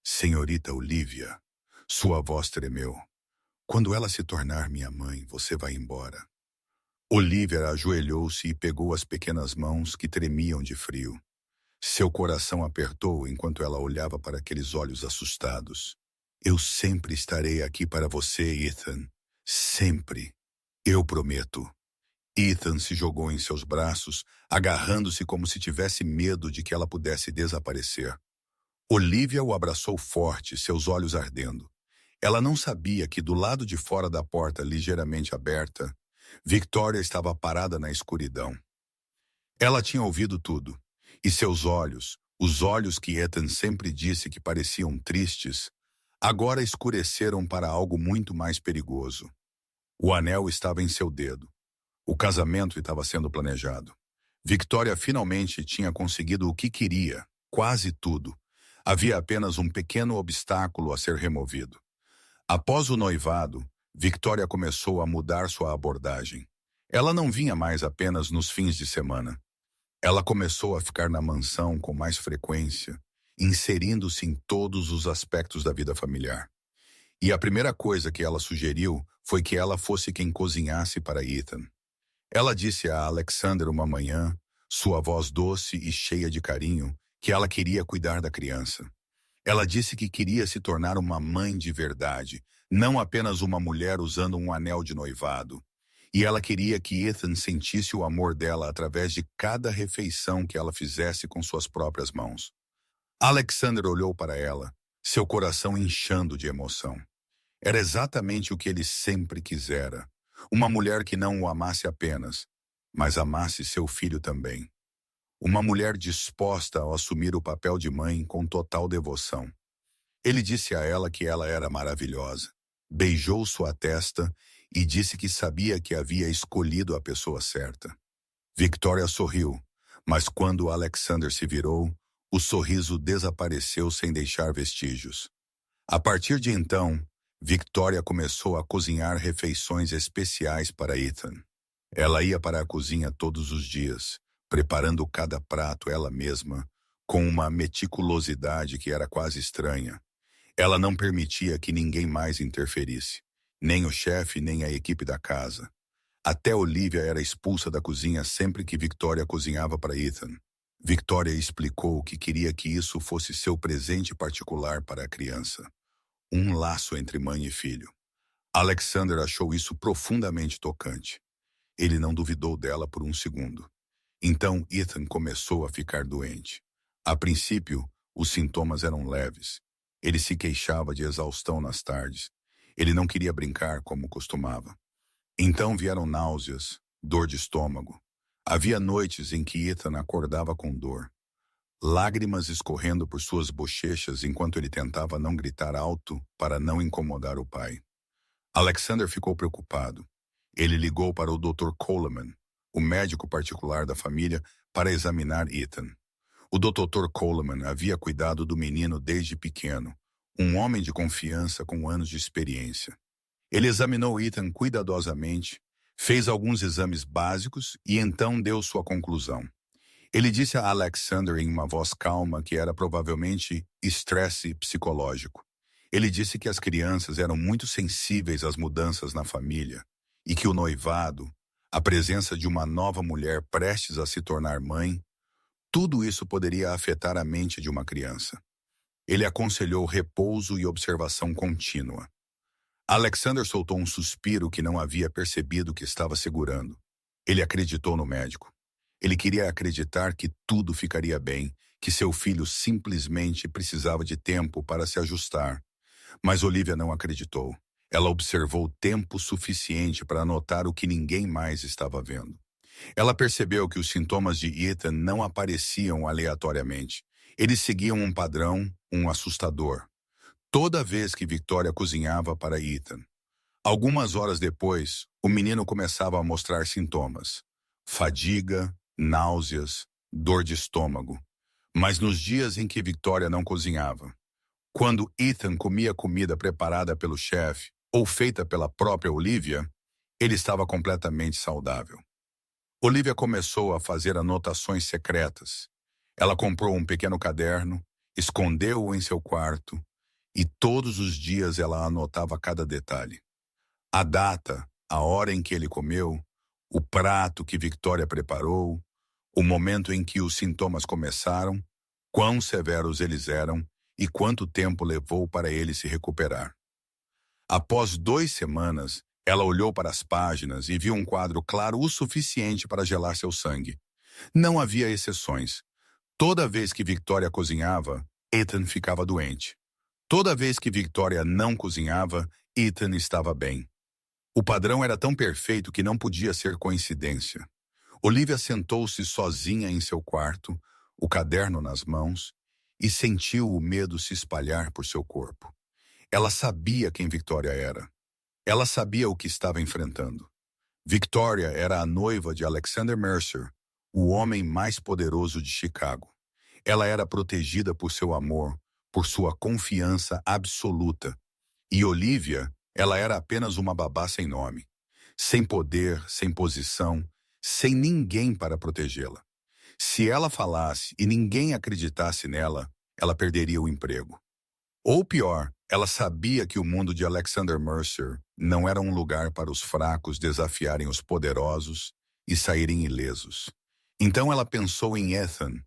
Senhorita Olivia, sua voz tremeu. Quando ela se tornar minha mãe, você vai embora. Olivia ajoelhou-se e pegou as pequenas mãos que tremiam de frio. Seu coração apertou enquanto ela olhava para aqueles olhos assustados. Eu sempre estarei aqui para você, Ethan. Sempre. Eu prometo. Ethan se jogou em seus braços, agarrando-se como se tivesse medo de que ela pudesse desaparecer. Olivia o abraçou forte, seus olhos ardendo. Ela não sabia que do lado de fora da porta ligeiramente aberta, Victoria estava parada na escuridão. Ela tinha ouvido tudo, e seus olhos, os olhos que Ethan sempre disse que pareciam tristes, agora escureceram para algo muito mais perigoso. O anel estava em seu dedo. O casamento estava sendo planejado. Victoria finalmente tinha conseguido o que queria, quase tudo. Havia apenas um pequeno obstáculo a ser removido. Após o noivado, Victoria começou a mudar sua abordagem. Ela não vinha mais apenas nos fins de semana. Ela começou a ficar na mansão com mais frequência, inserindo-se em todos os aspectos da vida familiar. E a primeira coisa que ela sugeriu foi que ela fosse quem cozinhasse para Ethan. Ela disse a Alexander uma manhã, sua voz doce e cheia de carinho, que ela queria cuidar da criança. Ela disse que queria se tornar uma mãe de verdade, não apenas uma mulher usando um anel de noivado. E ela queria que Ethan sentisse o amor dela através de cada refeição que ela fizesse com suas próprias mãos. Alexander olhou para ela, seu coração inchando de emoção. Era exatamente o que ele sempre quisera. Uma mulher que não o amasse apenas, mas amasse seu filho também. Uma mulher disposta a assumir o papel de mãe com total devoção. Ele disse a ela que ela era maravilhosa, beijou sua testa e disse que sabia que havia escolhido a pessoa certa. Victoria sorriu, mas quando Alexander se virou, o sorriso desapareceu sem deixar vestígios. A partir de então, Victoria começou a cozinhar refeições especiais para Ethan. Ela ia para a cozinha todos os dias, preparando cada prato ela mesma, com uma meticulosidade que era quase estranha. Ela não permitia que ninguém mais interferisse, nem o chefe nem a equipe da casa. Até Olivia era expulsa da cozinha sempre que Victoria cozinhava para Ethan. Victoria explicou que queria que isso fosse seu presente particular para a criança. Um laço entre mãe e filho. Alexander achou isso profundamente tocante. Ele não duvidou dela por um segundo. Então Ethan começou a ficar doente. A princípio, os sintomas eram leves. Ele se queixava de exaustão nas tardes. Ele não queria brincar como costumava. Então vieram náuseas, dor de estômago. Havia noites em que Ethan acordava com dor. Lágrimas escorrendo por suas bochechas enquanto ele tentava não gritar alto para não incomodar o pai. Alexander ficou preocupado. Ele ligou para o Dr. Coleman, o médico particular da família, para examinar Ethan. O Dr. Coleman havia cuidado do menino desde pequeno, um homem de confiança com anos de experiência. Ele examinou Ethan cuidadosamente, fez alguns exames básicos e então deu sua conclusão. Ele disse a Alexander em uma voz calma que era provavelmente estresse psicológico. Ele disse que as crianças eram muito sensíveis às mudanças na família e que o noivado, a presença de uma nova mulher prestes a se tornar mãe, tudo isso poderia afetar a mente de uma criança. Ele aconselhou repouso e observação contínua. Alexander soltou um suspiro que não havia percebido que estava segurando. Ele acreditou no médico. Ele queria acreditar que tudo ficaria bem, que seu filho simplesmente precisava de tempo para se ajustar. Mas Olivia não acreditou. Ela observou tempo suficiente para notar o que ninguém mais estava vendo. Ela percebeu que os sintomas de Ethan não apareciam aleatoriamente. Eles seguiam um padrão, um assustador. Toda vez que Victoria cozinhava para Ethan. Algumas horas depois, o menino começava a mostrar sintomas. Fadiga, náuseas, dor de estômago. Mas nos dias em que Victoria não cozinhava, quando Ethan comia comida preparada pelo chefe ou feita pela própria Olivia, ele estava completamente saudável. Olivia começou a fazer anotações secretas. Ela comprou um pequeno caderno, escondeu-o em seu quarto, e todos os dias ela anotava cada detalhe. A data, a hora em que ele comeu, o prato que Victoria preparou, o momento em que os sintomas começaram, quão severos eles eram e quanto tempo levou para ele se recuperar. Após 2 semanas, ela olhou para as páginas e viu um quadro claro o suficiente para gelar seu sangue. Não havia exceções. Toda vez que Victoria cozinhava, Ethan ficava doente. Toda vez que Victoria não cozinhava, Ethan estava bem. O padrão era tão perfeito que não podia ser coincidência. Olivia sentou-se sozinha em seu quarto, o caderno nas mãos, e sentiu o medo se espalhar por seu corpo. Ela sabia quem Victoria era. Ela sabia o que estava enfrentando. Victoria era a noiva de Alexander Mercer, o homem mais poderoso de Chicago. Ela era protegida por seu amor, por sua confiança absoluta. E Olivia, ela era apenas uma babá sem nome, sem poder, sem posição, sem ninguém para protegê-la. Se ela falasse e ninguém acreditasse nela, ela perderia o emprego. Ou pior, ela sabia que o mundo de Alexander Mercer não era um lugar para os fracos desafiarem os poderosos e saírem ilesos. Então ela pensou em Ethan,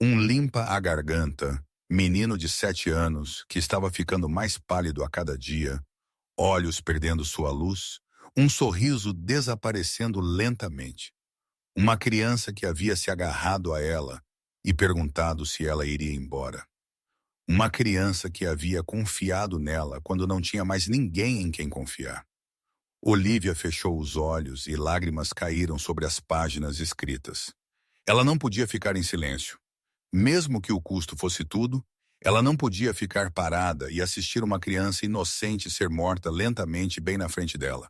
um limpa-a-garganta, menino de 7 anos que estava ficando mais pálido a cada dia, olhos perdendo sua luz, um sorriso desaparecendo lentamente. Uma criança que havia se agarrado a ela e perguntado se ela iria embora. Uma criança que havia confiado nela quando não tinha mais ninguém em quem confiar. Olivia fechou os olhos e lágrimas caíram sobre as páginas escritas. Ela não podia ficar em silêncio. Mesmo que o custo fosse tudo, ela não podia ficar parada e assistir uma criança inocente ser morta lentamente bem na frente dela.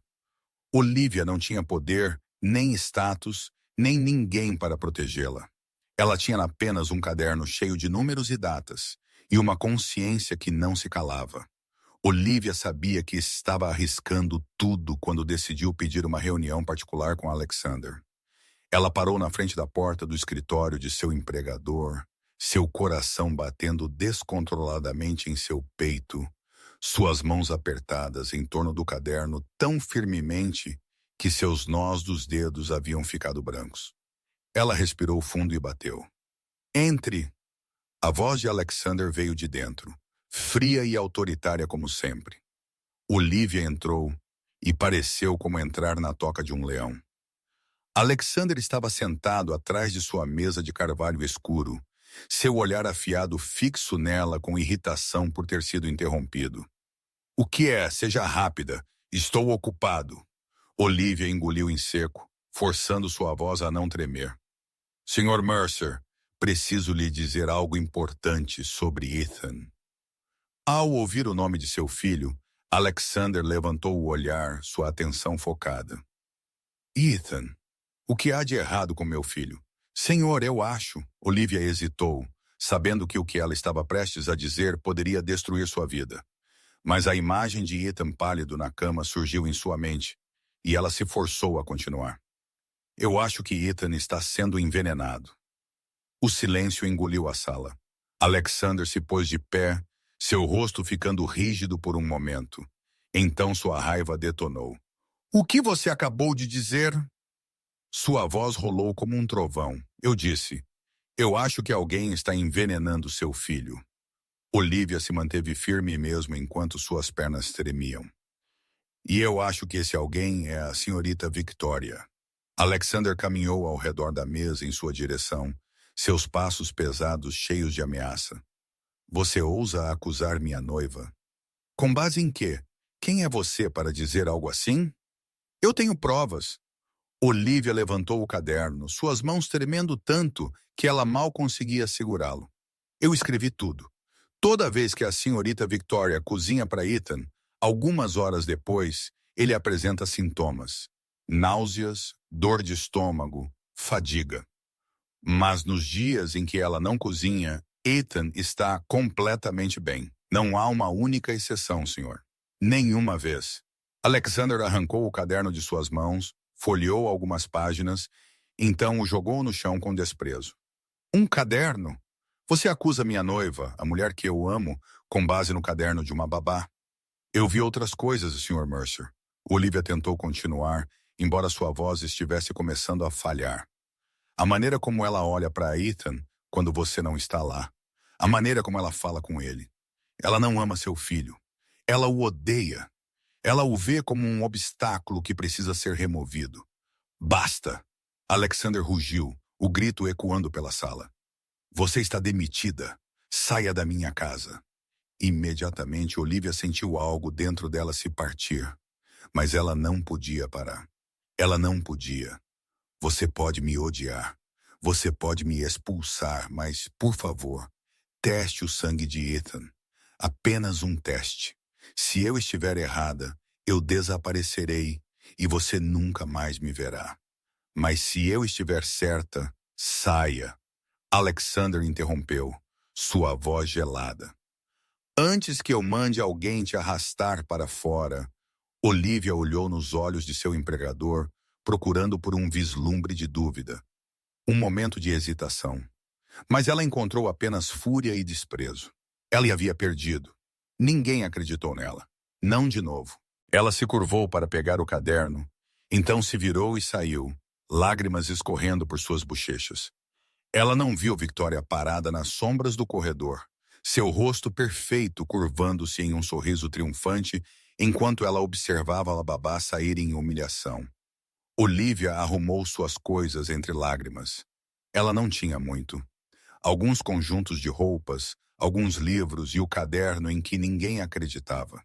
Olivia não tinha poder, nem status, nem ninguém para protegê-la. Ela tinha apenas um caderno cheio de números e datas, e uma consciência que não se calava. Olivia sabia que estava arriscando tudo quando decidiu pedir uma reunião particular com Alexander. Ela parou na frente da porta do escritório de seu empregador, seu coração batendo descontroladamente em seu peito, suas mãos apertadas em torno do caderno tão firmemente que seus nós dos dedos haviam ficado brancos. Ela respirou fundo e bateu. Entre! A voz de Alexander veio de dentro, fria e autoritária como sempre. Olivia entrou e pareceu como entrar na toca de um leão. Alexander estava sentado atrás de sua mesa de carvalho escuro, seu olhar afiado fixo nela com irritação por ter sido interrompido. O que é? Seja rápida. Estou ocupado. Olivia engoliu em seco, forçando sua voz a não tremer. Sr. Mercer, preciso lhe dizer algo importante sobre Ethan. Ao ouvir o nome de seu filho, Alexander levantou o olhar, sua atenção focada. Ethan, o que há de errado com meu filho? Senhor, eu acho. Olivia hesitou, sabendo que o que ela estava prestes a dizer poderia destruir sua vida. Mas a imagem de Ethan pálido na cama surgiu em sua mente, e ela se forçou a continuar. Eu acho que Ethan está sendo envenenado. O silêncio engoliu a sala. Alexander se pôs de pé, seu rosto ficando rígido por um momento. Então sua raiva detonou. O que você acabou de dizer? Sua voz rolou como um trovão. Eu disse, eu acho que alguém está envenenando seu filho. Olivia se manteve firme mesmo enquanto suas pernas tremiam. E eu acho que esse alguém é a senhorita Victoria. Alexander caminhou ao redor da mesa em sua direção, seus passos pesados cheios de ameaça. Você ousa acusar minha noiva? Com base em quê? Quem é você para dizer algo assim? Eu tenho provas. Olivia levantou o caderno, suas mãos tremendo tanto que ela mal conseguia segurá-lo. Eu escrevi tudo. Toda vez que a senhorita Victoria cozinha para Ethan, algumas horas depois, ele apresenta sintomas. Náuseas, dor de estômago, fadiga. Mas nos dias em que ela não cozinha, Ethan está completamente bem. Não há uma única exceção, senhor. Nenhuma vez. Alexander arrancou o caderno de suas mãos, folheou algumas páginas, então o jogou no chão com desprezo. Um caderno? Você acusa minha noiva, a mulher que eu amo, com base no caderno de uma babá? Eu vi outras coisas, Sr. Mercer. Olivia tentou continuar, embora sua voz estivesse começando a falhar. A maneira como ela olha para Ethan quando você não está lá. A maneira como ela fala com ele. Ela não ama seu filho. Ela o odeia. Ela o vê como um obstáculo que precisa ser removido. Basta! Alexander rugiu, o grito ecoando pela sala. Você está demitida. Saia da minha casa. Imediatamente, Olivia sentiu algo dentro dela se partir. Mas ela não podia parar. Ela não podia. Você pode me odiar. Você pode me expulsar, mas, por favor, teste o sangue de Ethan. Apenas um teste. Se eu estiver errada, eu desaparecerei e você nunca mais me verá. Mas se eu estiver certa, saia. Alexander interrompeu, sua voz gelada. Antes que eu mande alguém te arrastar para fora, Olivia olhou nos olhos de seu empregador, procurando por um vislumbre de dúvida. Um momento de hesitação. Mas ela encontrou apenas fúria e desprezo. Ela havia perdido. Ninguém acreditou nela. Não de novo. Ela se curvou para pegar o caderno, então se virou e saiu, lágrimas escorrendo por suas bochechas. Ela não viu Victoria parada nas sombras do corredor, seu rosto perfeito curvando-se em um sorriso triunfante enquanto ela observava a babá sair em humilhação. Olivia arrumou suas coisas entre lágrimas. Ela não tinha muito. Alguns conjuntos de roupas, alguns livros e o caderno em que ninguém acreditava.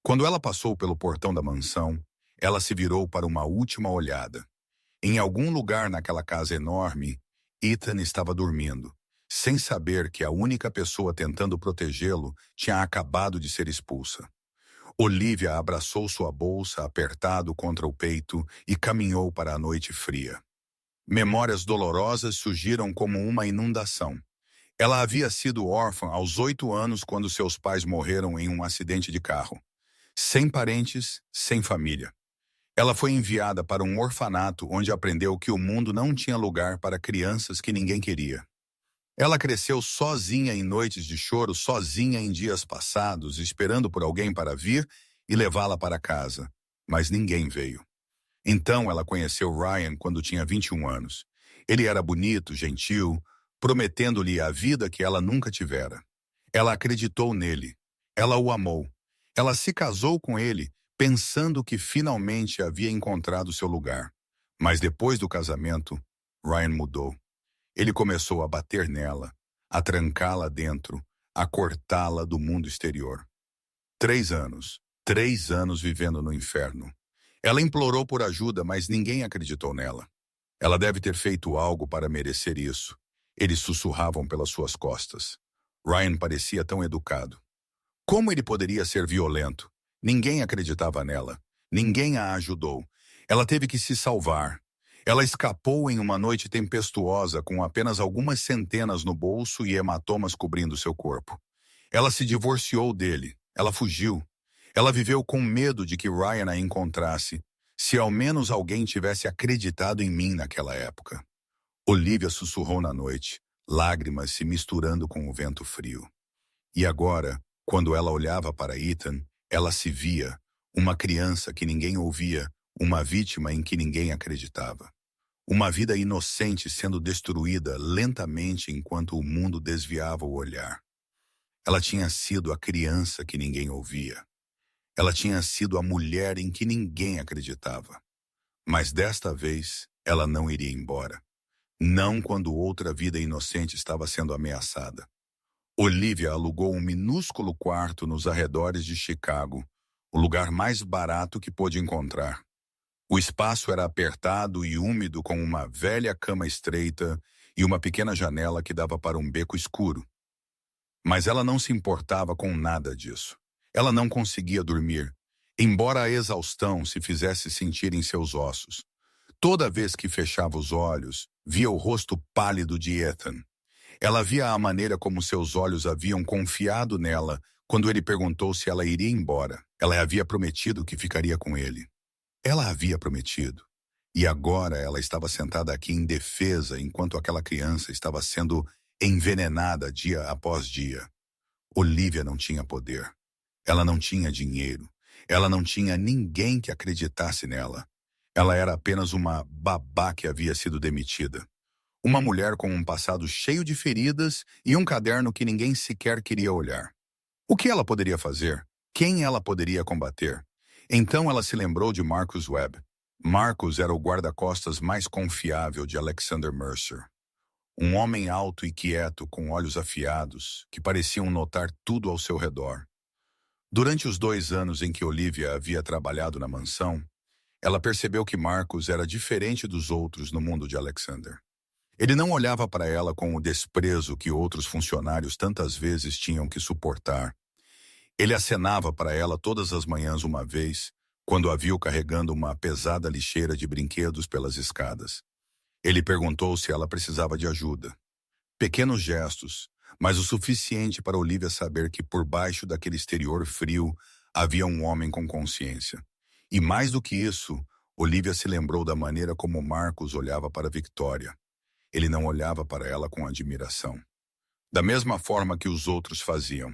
Quando ela passou pelo portão da mansão, ela se virou para uma última olhada. Em algum lugar naquela casa enorme, Ethan estava dormindo, sem saber que a única pessoa tentando protegê-lo tinha acabado de ser expulsa. Olivia abraçou sua bolsa apertado contra o peito e caminhou para a noite fria. Memórias dolorosas surgiram como uma inundação. Ela havia sido órfã aos 8 anos quando seus pais morreram em um acidente de carro. Sem parentes, sem família. Ela foi enviada para um orfanato onde aprendeu que o mundo não tinha lugar para crianças que ninguém queria. Ela cresceu sozinha em noites de choro, sozinha em dias passados, esperando por alguém para vir e levá-la para casa. Mas ninguém veio. Então ela conheceu Ryan quando tinha 21 anos. Ele era bonito, gentil, prometendo-lhe a vida que ela nunca tivera. Ela acreditou nele. Ela o amou. Ela se casou com ele, pensando que finalmente havia encontrado seu lugar. Mas depois do casamento, Ryan mudou. Ele começou a bater nela, a trancá-la dentro, a cortá-la do mundo exterior. 3 anos. 3 anos vivendo no inferno. Ela implorou por ajuda, mas ninguém acreditou nela. Ela deve ter feito algo para merecer isso. Eles sussurravam pelas suas costas. Ryan parecia tão educado. Como ele poderia ser violento? Ninguém acreditava nela. Ninguém a ajudou. Ela teve que se salvar. Ela escapou em uma noite tempestuosa com apenas algumas centenas no bolso e hematomas cobrindo seu corpo. Ela se divorciou dele. Ela fugiu. Ela viveu com medo de que Ryan a encontrasse. Se ao menos alguém tivesse acreditado em mim naquela época. Olivia sussurrou na noite, lágrimas se misturando com o vento frio. E agora, quando ela olhava para Ethan, ela se via, uma criança que ninguém ouvia, uma vítima em que ninguém acreditava. Uma vida inocente sendo destruída lentamente enquanto o mundo desviava o olhar. Ela tinha sido a criança que ninguém ouvia. Ela tinha sido a mulher em que ninguém acreditava. Mas desta vez, ela não iria embora. Não quando outra vida inocente estava sendo ameaçada. Olivia alugou um minúsculo quarto nos arredores de Chicago, o lugar mais barato que pôde encontrar. O espaço era apertado e úmido com uma velha cama estreita e uma pequena janela que dava para um beco escuro. Mas ela não se importava com nada disso. Ela não conseguia dormir, embora a exaustão se fizesse sentir em seus ossos. Toda vez que fechava os olhos, via o rosto pálido de Ethan. Ela via a maneira como seus olhos haviam confiado nela quando ele perguntou se ela iria embora. Ela havia prometido que ficaria com ele. Ela havia prometido. E agora ela estava sentada aqui indefesa enquanto aquela criança estava sendo envenenada dia após dia. Olivia não tinha poder. Ela não tinha dinheiro. Ela não tinha ninguém que acreditasse nela. Ela era apenas uma babá que havia sido demitida. Uma mulher com um passado cheio de feridas e um caderno que ninguém sequer queria olhar. O que ela poderia fazer? Quem ela poderia combater? Então ela se lembrou de Marcus Webb. Marcus era o guarda-costas mais confiável de Alexander Mercer. Um homem alto e quieto, com olhos afiados, que pareciam notar tudo ao seu redor. Durante os 2 anos em que Olivia havia trabalhado na mansão, ela percebeu que Marcus era diferente dos outros no mundo de Alexander. Ele não olhava para ela com o desprezo que outros funcionários tantas vezes tinham que suportar. Ele acenava para ela todas as manhãs uma vez, quando a viu carregando uma pesada lixeira de brinquedos pelas escadas. Ele perguntou se ela precisava de ajuda. Pequenos gestos, mas o suficiente para Olivia saber que por baixo daquele exterior frio havia um homem com consciência. E mais do que isso, Olivia se lembrou da maneira como Marcus olhava para Victoria. Ele não olhava para ela com admiração. Da mesma forma que os outros faziam.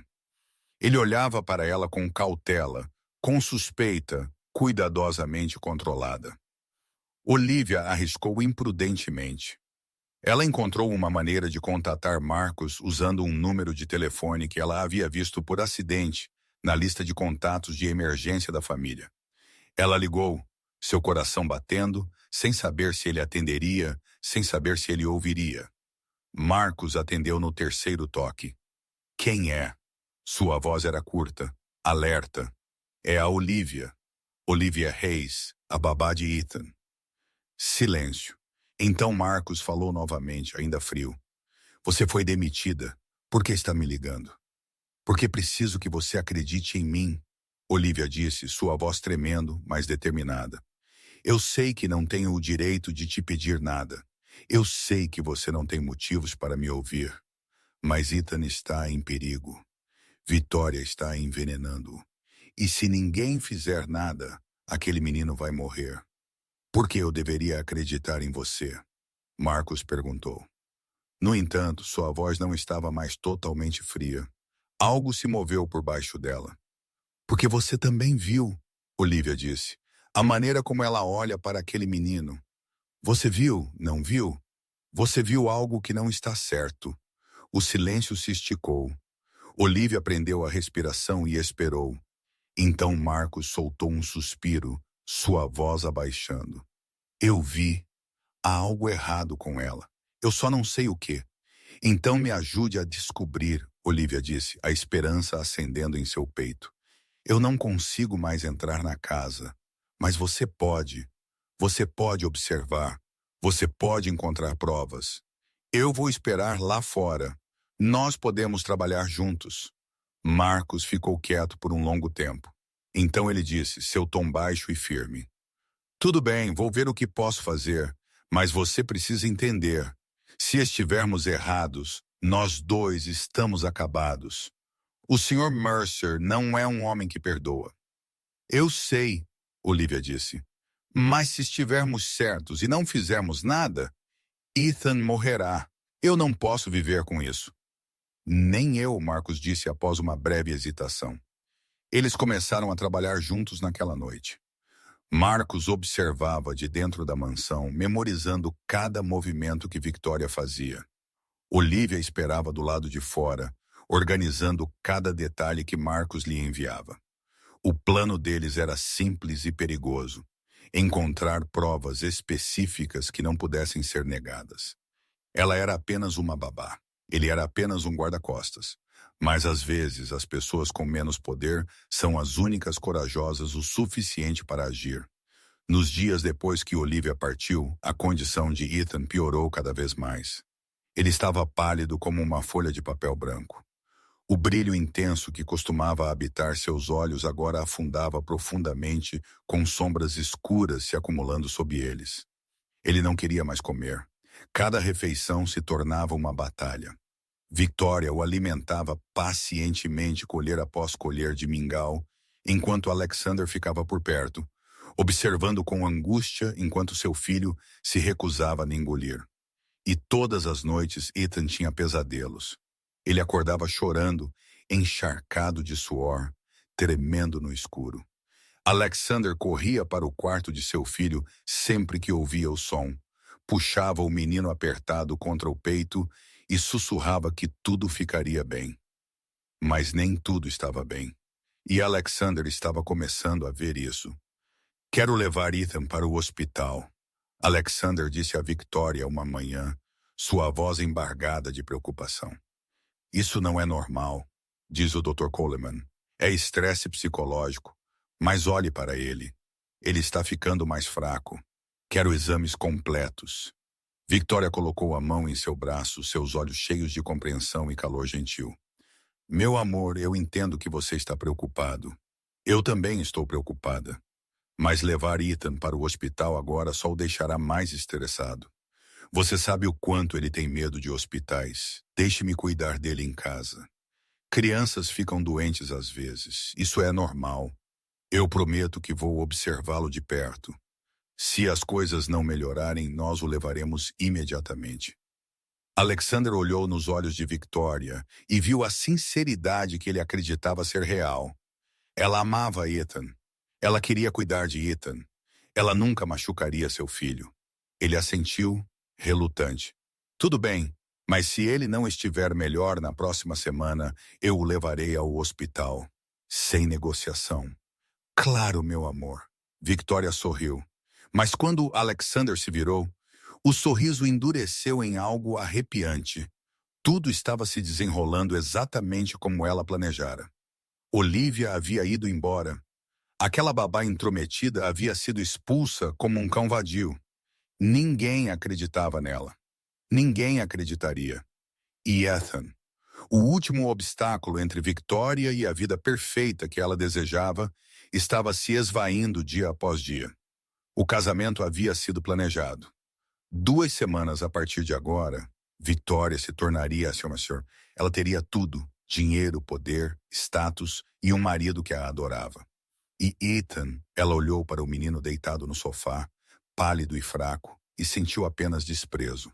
Ele olhava para ela com cautela, com suspeita, cuidadosamente controlada. Olivia arriscou imprudentemente. Ela encontrou uma maneira de contatar Marcus usando um número de telefone que ela havia visto por acidente na lista de contatos de emergência da família. Ela ligou, seu coração batendo, sem saber se ele atenderia, sem saber se ele ouviria. Marcus atendeu no 3º toque. Quem é? Sua voz era curta, alerta. É a Olivia. Olivia Hayes, a babá de Ethan. Silêncio. Então Marcus falou novamente, ainda frio. Você foi demitida. Por que está me ligando? Porque preciso que você acredite em mim, Olivia disse, sua voz tremendo, mas determinada. Eu sei que não tenho o direito de te pedir nada. Eu sei que você não tem motivos para me ouvir. Mas Ethan está em perigo. Victoria está envenenando-o. E se ninguém fizer nada, aquele menino vai morrer. Por que eu deveria acreditar em você? Marcos perguntou. No entanto, sua voz não estava mais totalmente fria. Algo se moveu por baixo dela. Porque você também viu, Olivia disse, a maneira como ela olha para aquele menino. Você viu, não viu? Você viu algo que não está certo. O silêncio se esticou. Olivia prendeu a respiração e esperou. Então Marcos soltou um suspiro, sua voz abaixando. Eu vi. Há algo errado com ela. Eu só não sei o quê. Então me ajude a descobrir, Olivia disse, a esperança acendendo em seu peito. Eu não consigo mais entrar na casa, mas você pode. Você pode observar. Você pode encontrar provas. Eu vou esperar lá fora. Nós podemos trabalhar juntos. Marcos ficou quieto por um longo tempo. Então ele disse, seu tom baixo e firme. Tudo bem, vou ver o que posso fazer, mas você precisa entender. Se estivermos errados, nós dois estamos acabados. O Sr. Mercer não é um homem que perdoa. Eu sei, Olivia disse. Mas se estivermos certos e não fizermos nada, Ethan morrerá. Eu não posso viver com isso. Nem eu, Marcos disse após uma breve hesitação. Eles começaram a trabalhar juntos naquela noite. Marcos observava de dentro da mansão, memorizando cada movimento que Victoria fazia. Olivia esperava do lado de fora, organizando cada detalhe que Marcos lhe enviava. O plano deles era simples e perigoso: encontrar provas específicas que não pudessem ser negadas. Ela era apenas uma babá. Ele era apenas um guarda-costas. Mas às vezes as pessoas com menos poder são as únicas corajosas o suficiente para agir. Nos dias depois que Olivia partiu, a condição de Ethan piorou cada vez mais. Ele estava pálido como uma folha de papel branco. O brilho intenso que costumava habitar seus olhos agora afundava profundamente, com sombras escuras se acumulando sob eles. Ele não queria mais comer. Cada refeição se tornava uma batalha. Victoria o alimentava pacientemente colher após colher de mingau, enquanto Alexander ficava por perto, observando com angústia enquanto seu filho se recusava a engolir. E todas as noites Ethan tinha pesadelos. Ele acordava chorando, encharcado de suor, tremendo no escuro. Alexander corria para o quarto de seu filho sempre que ouvia o som, puxava o menino apertado contra o peito e sussurrava que tudo ficaria bem. Mas nem tudo estava bem. E Alexander estava começando a ver isso. Quero levar Ethan para o hospital, Alexander disse a Victoria uma manhã, sua voz embargada de preocupação. Isso não é normal, diz o Dr. Coleman. É estresse psicológico. Mas olhe para ele. Ele está ficando mais fraco. Quero exames completos. Victoria colocou a mão em seu braço, seus olhos cheios de compreensão e calor gentil. Meu amor, eu entendo que você está preocupado. Eu também estou preocupada. Mas levar Ethan para o hospital agora só o deixará mais estressado. Você sabe o quanto ele tem medo de hospitais. Deixe-me cuidar dele em casa. Crianças ficam doentes às vezes. Isso é normal. Eu prometo que vou observá-lo de perto. Se as coisas não melhorarem, nós o levaremos imediatamente. Alexander olhou nos olhos de Victoria e viu a sinceridade que ele acreditava ser real. Ela amava Ethan. Ela queria cuidar de Ethan. Ela nunca machucaria seu filho. Ele assentiu, relutante. Tudo bem, mas se ele não estiver melhor na próxima semana, eu o levarei ao hospital. Sem negociação. Claro, meu amor. Victoria sorriu. Mas quando Alexander se virou, o sorriso endureceu em algo arrepiante. Tudo estava se desenrolando exatamente como ela planejara. Olivia havia ido embora. Aquela babá intrometida havia sido expulsa como um cão vadio. Ninguém acreditava nela. Ninguém acreditaria. E Ethan, o último obstáculo entre Victoria e a vida perfeita que ela desejava, estava se esvaindo dia após dia. O casamento havia sido planejado. 2 semanas a partir de agora, Victoria se tornaria, Sr. Mercer. Ela teria tudo: dinheiro, poder, status e um marido que a adorava. E Ethan, ela olhou para o menino deitado no sofá, pálido e fraco, e sentiu apenas desprezo.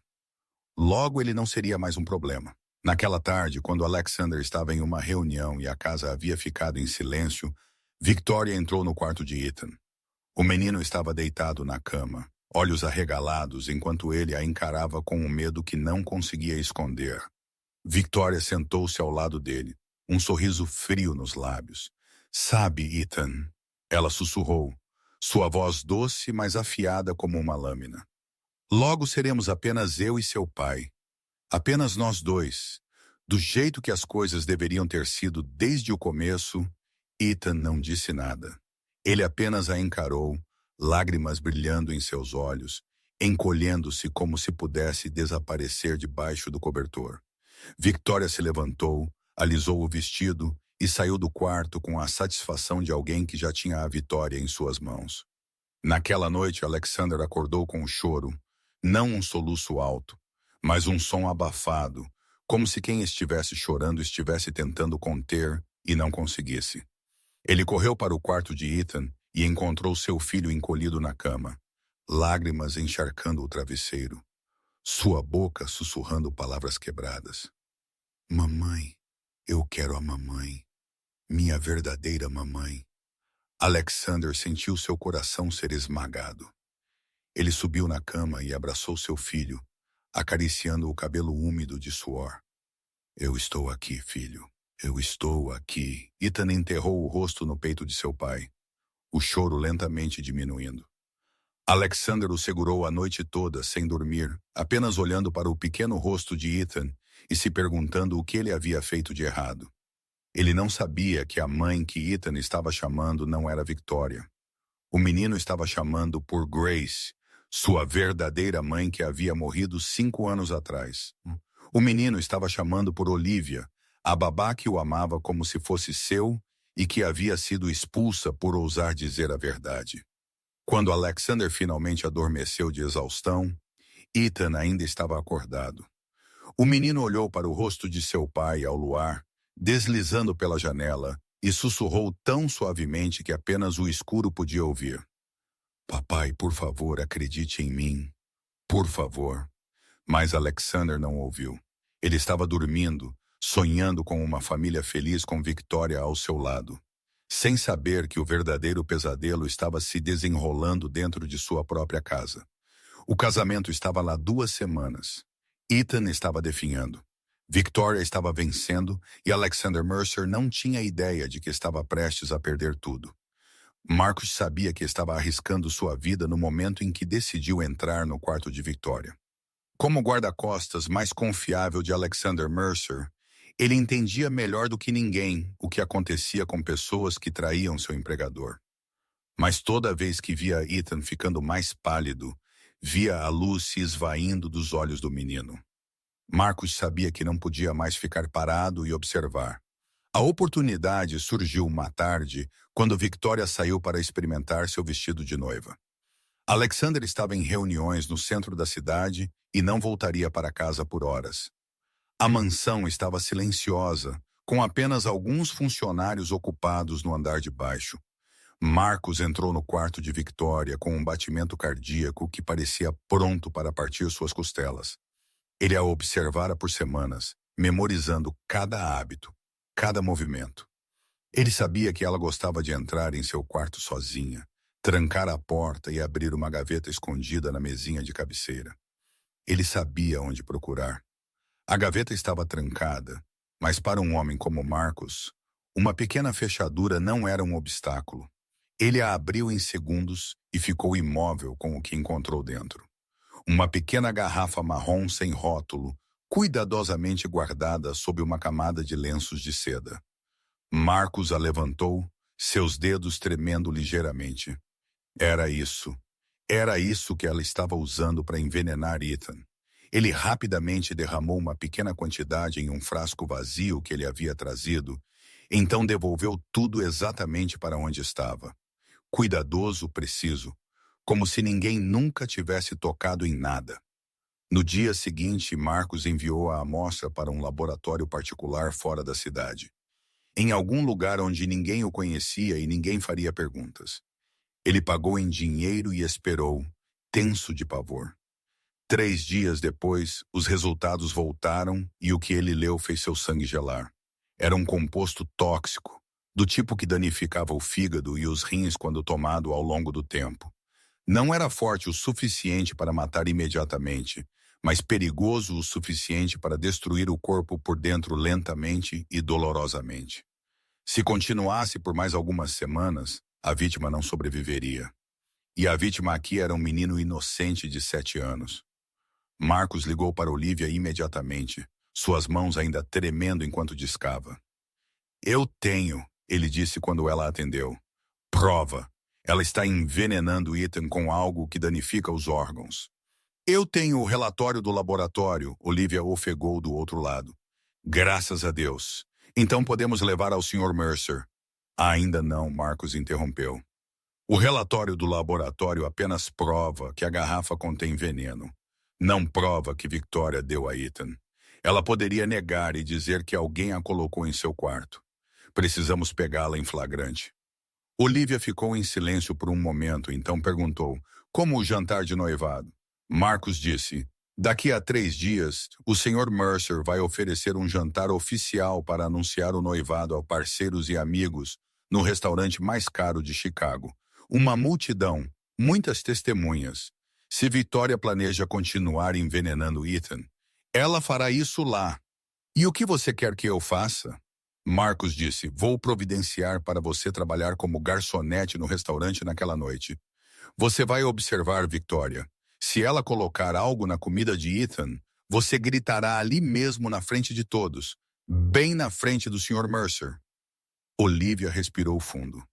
Logo ele não seria mais um problema. Naquela tarde, quando Alexander estava em uma reunião e a casa havia ficado em silêncio, Victoria entrou no quarto de Ethan. O menino estava deitado na cama, olhos arregalados, enquanto ele a encarava com um medo que não conseguia esconder. Victoria sentou-se ao lado dele, um sorriso frio nos lábios. Sabe, Ethan, ela sussurrou, sua voz doce, mas afiada como uma lâmina. Logo seremos apenas eu e seu pai. Apenas nós dois. Do jeito que as coisas deveriam ter sido desde o começo, Ethan não disse nada. Ele apenas a encarou, lágrimas brilhando em seus olhos, encolhendo-se como se pudesse desaparecer debaixo do cobertor. Victoria se levantou, alisou o vestido e saiu do quarto com a satisfação de alguém que já tinha a vitória em suas mãos. Naquela noite, Alexander acordou com um choro, não um soluço alto, mas um som abafado, como se quem estivesse chorando estivesse tentando conter e não conseguisse. Ele correu para o quarto de Ethan e encontrou seu filho encolhido na cama, lágrimas encharcando o travesseiro, sua boca sussurrando palavras quebradas. Mamãe, eu quero a mamãe, minha verdadeira mamãe. Alexander sentiu seu coração ser esmagado. Ele subiu na cama e abraçou seu filho, acariciando o cabelo úmido de suor. Eu estou aqui, filho. Eu estou aqui. Ethan enterrou o rosto no peito de seu pai, o choro lentamente diminuindo. Alexander o segurou a noite toda, sem dormir, apenas olhando para o pequeno rosto de Ethan e se perguntando o que ele havia feito de errado. Ele não sabia que a mãe que Ethan estava chamando não era Victoria. O menino estava chamando por Grace, sua verdadeira mãe que havia morrido 5 anos atrás. O menino estava chamando por Olivia, a babá que o amava como se fosse seu e que havia sido expulsa por ousar dizer a verdade. Quando Alexander finalmente adormeceu de exaustão, Ethan ainda estava acordado. O menino olhou para o rosto de seu pai ao luar, deslizando pela janela, e sussurrou tão suavemente que apenas o escuro podia ouvir. Papai, por favor, acredite em mim. Por favor. Mas Alexander não ouviu. Ele estava dormindo, sonhando com uma família feliz com Victoria ao seu lado, sem saber que o verdadeiro pesadelo estava se desenrolando dentro de sua própria casa. O casamento estava lá 2 semanas. Ethan estava definhando. Victoria estava vencendo e Alexander Mercer não tinha ideia de que estava prestes a perder tudo. Marcus sabia que estava arriscando sua vida no momento em que decidiu entrar no quarto de Victoria. Como guarda-costas mais confiável de Alexander Mercer, ele entendia melhor do que ninguém o que acontecia com pessoas que traíam seu empregador. Mas toda vez que via Ethan ficando mais pálido, via a luz se esvaindo dos olhos do menino. Marcus sabia que não podia mais ficar parado e observar. A oportunidade surgiu uma tarde, quando Victoria saiu para experimentar seu vestido de noiva. Alexander estava em reuniões no centro da cidade e não voltaria para casa por horas. A mansão estava silenciosa, com apenas alguns funcionários ocupados no andar de baixo. Marcus entrou no quarto de Victoria com um batimento cardíaco que parecia pronto para partir suas costelas. Ele a observara por semanas, memorizando cada hábito, cada movimento. Ele sabia que ela gostava de entrar em seu quarto sozinha, trancar a porta e abrir uma gaveta escondida na mesinha de cabeceira. Ele sabia onde procurar. A gaveta estava trancada, mas para um homem como Marcus, uma pequena fechadura não era um obstáculo. Ele a abriu em segundos e ficou imóvel com o que encontrou dentro. Uma pequena garrafa marrom sem rótulo, cuidadosamente guardada sob uma camada de lenços de seda. Marcus a levantou, seus dedos tremendo ligeiramente. Era isso que ela estava usando para envenenar Ethan. Ele rapidamente derramou uma pequena quantidade em um frasco vazio que ele havia trazido, então devolveu tudo exatamente para onde estava. Cuidadoso, preciso, como se ninguém nunca tivesse tocado em nada. No dia seguinte, Marcos enviou a amostra para um laboratório particular fora da cidade, em algum lugar onde ninguém o conhecia e ninguém faria perguntas. Ele pagou em dinheiro e esperou, tenso de pavor. 3 dias depois, os resultados voltaram e o que ele leu fez seu sangue gelar. Era um composto tóxico, do tipo que danificava o fígado e os rins quando tomado ao longo do tempo. Não era forte o suficiente para matar imediatamente, mas perigoso o suficiente para destruir o corpo por dentro lentamente e dolorosamente. Se continuasse por mais algumas semanas, a vítima não sobreviveria. E a vítima aqui era um menino inocente de 7 anos. Marcos ligou para Olivia imediatamente, suas mãos ainda tremendo enquanto discava. Eu tenho, ele disse quando ela atendeu. Prova. Ela está envenenando Ethan com algo que danifica os órgãos. Eu tenho o relatório do laboratório, Olivia ofegou do outro lado. Graças a Deus. Então podemos levar ao Sr. Mercer. Ainda não, Marcos interrompeu. O relatório do laboratório apenas prova que a garrafa contém veneno. Não prova que Victoria deu a Ethan. Ela poderia negar e dizer que alguém a colocou em seu quarto. Precisamos pegá-la em flagrante. Olivia ficou em silêncio por um momento, então perguntou, como o jantar de noivado? Marcos disse, daqui a 3 dias, o Sr. Mercer vai oferecer um jantar oficial para anunciar o noivado a parceiros e amigos no restaurante mais caro de Chicago. Uma multidão, muitas testemunhas. Se Victoria planeja continuar envenenando Ethan, ela fará isso lá. E o que você quer que eu faça? Marcos disse, vou providenciar para você trabalhar como garçonete no restaurante naquela noite. Você vai observar Victoria. Se ela colocar algo na comida de Ethan, você gritará ali mesmo na frente de todos, bem na frente do Sr. Mercer. Olivia respirou fundo.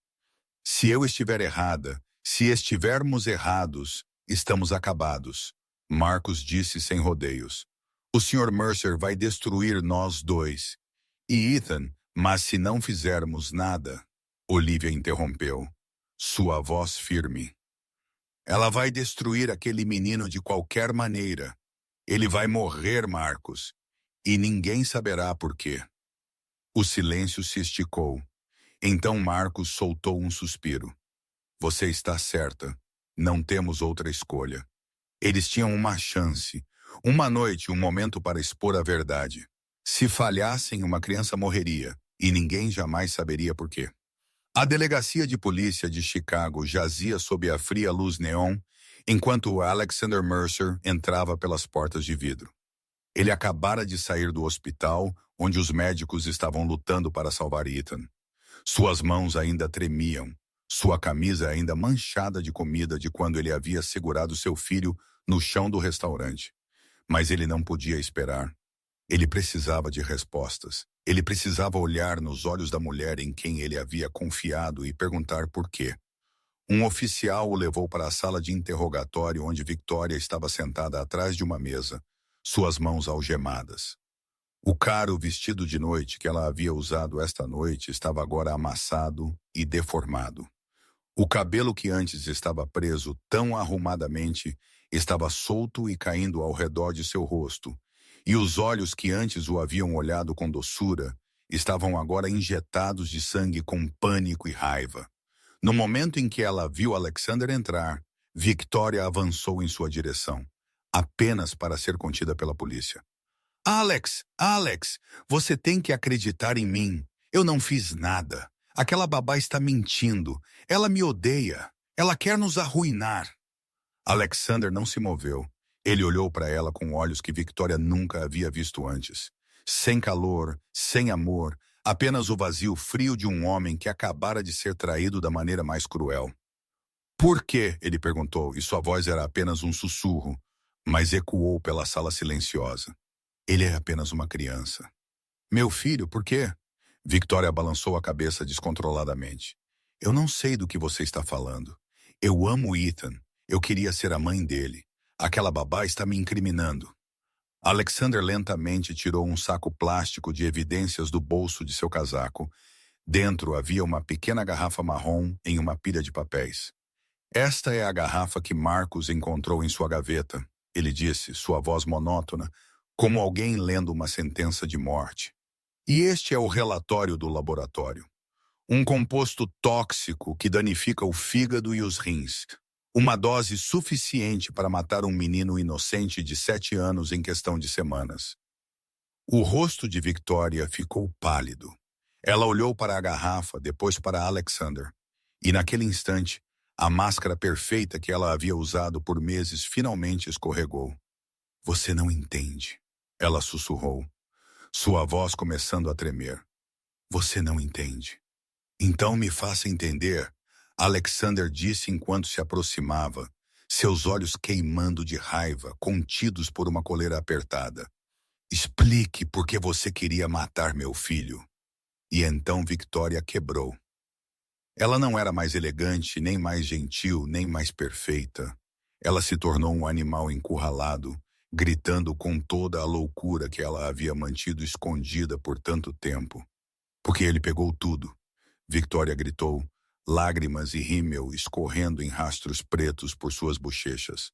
Se eu estiver errada, se estivermos errados, estamos acabados, Marcos disse sem rodeios. O Sr. Mercer vai destruir nós dois. E Ethan, mas se não fizermos nada, Olivia interrompeu, sua voz firme. Ela vai destruir aquele menino de qualquer maneira. Ele vai morrer, Marcos, e ninguém saberá por quê. O silêncio se esticou. Então Marcos soltou um suspiro. Você está certa. Não temos outra escolha. Eles tinham uma chance, uma noite, um momento para expor a verdade. Se falhassem, uma criança morreria, e ninguém jamais saberia por quê. A delegacia de polícia de Chicago jazia sob a fria luz neon, enquanto Alexander Mercer entrava pelas portas de vidro. Ele acabara de sair do hospital, onde os médicos estavam lutando para salvar Ethan. Suas mãos ainda tremiam, sua camisa ainda manchada de comida de quando ele havia segurado seu filho no chão do restaurante. Mas ele não podia esperar. Ele precisava de respostas. Ele precisava olhar nos olhos da mulher em quem ele havia confiado e perguntar por quê. Um oficial o levou para a sala de interrogatório onde Victoria estava sentada atrás de uma mesa, suas mãos algemadas. O caro vestido de noite que ela havia usado esta noite estava agora amassado e deformado. O cabelo que antes estava preso tão arrumadamente estava solto e caindo ao redor de seu rosto, e os olhos que antes o haviam olhado com doçura estavam agora injetados de sangue com pânico e raiva. No momento em que ela viu Alexander entrar, Victoria avançou em sua direção, apenas para ser contida pela polícia. Alex, você tem que acreditar em mim. Eu não fiz nada. Aquela babá está mentindo. Ela me odeia. Ela quer nos arruinar. Alexander não se moveu. Ele olhou para ela com olhos que Victoria nunca havia visto antes. Sem calor, sem amor, apenas o vazio frio de um homem que acabara de ser traído da maneira mais cruel. Por quê? Ele perguntou, e sua voz era apenas um sussurro, mas ecoou pela sala silenciosa. Ele é apenas uma criança. Meu filho, por quê? Victoria balançou a cabeça descontroladamente. Eu não sei do que você está falando. Eu amo Ethan. Eu queria ser a mãe dele. Aquela babá está me incriminando. Alexander lentamente tirou um saco plástico de evidências do bolso de seu casaco. Dentro havia uma pequena garrafa marrom em uma pilha de papéis. Esta é a garrafa que Marcos encontrou em sua gaveta, ele disse, sua voz monótona, como alguém lendo uma sentença de morte. E este é o relatório do laboratório. Um composto tóxico que danifica o fígado e os rins. Uma dose suficiente para matar um menino inocente de 7 anos em questão de semanas. O rosto de Victoria ficou pálido. Ela olhou para a garrafa, depois para Alexander. E naquele instante, a máscara perfeita que ela havia usado por meses finalmente escorregou. Você não entende, ela sussurrou, sua voz começando a tremer. Você não entende. Então me faça entender, Alexander disse enquanto se aproximava, seus olhos queimando de raiva, contidos por uma coleira apertada. Explique por que você queria matar meu filho. E então Victoria quebrou. Ela não era mais elegante, nem mais gentil, nem mais perfeita. Ela se tornou um animal encurralado, gritando com toda a loucura que ela havia mantido escondida por tanto tempo. Porque ele pegou tudo. Victoria gritou, lágrimas e rímel escorrendo em rastros pretos por suas bochechas.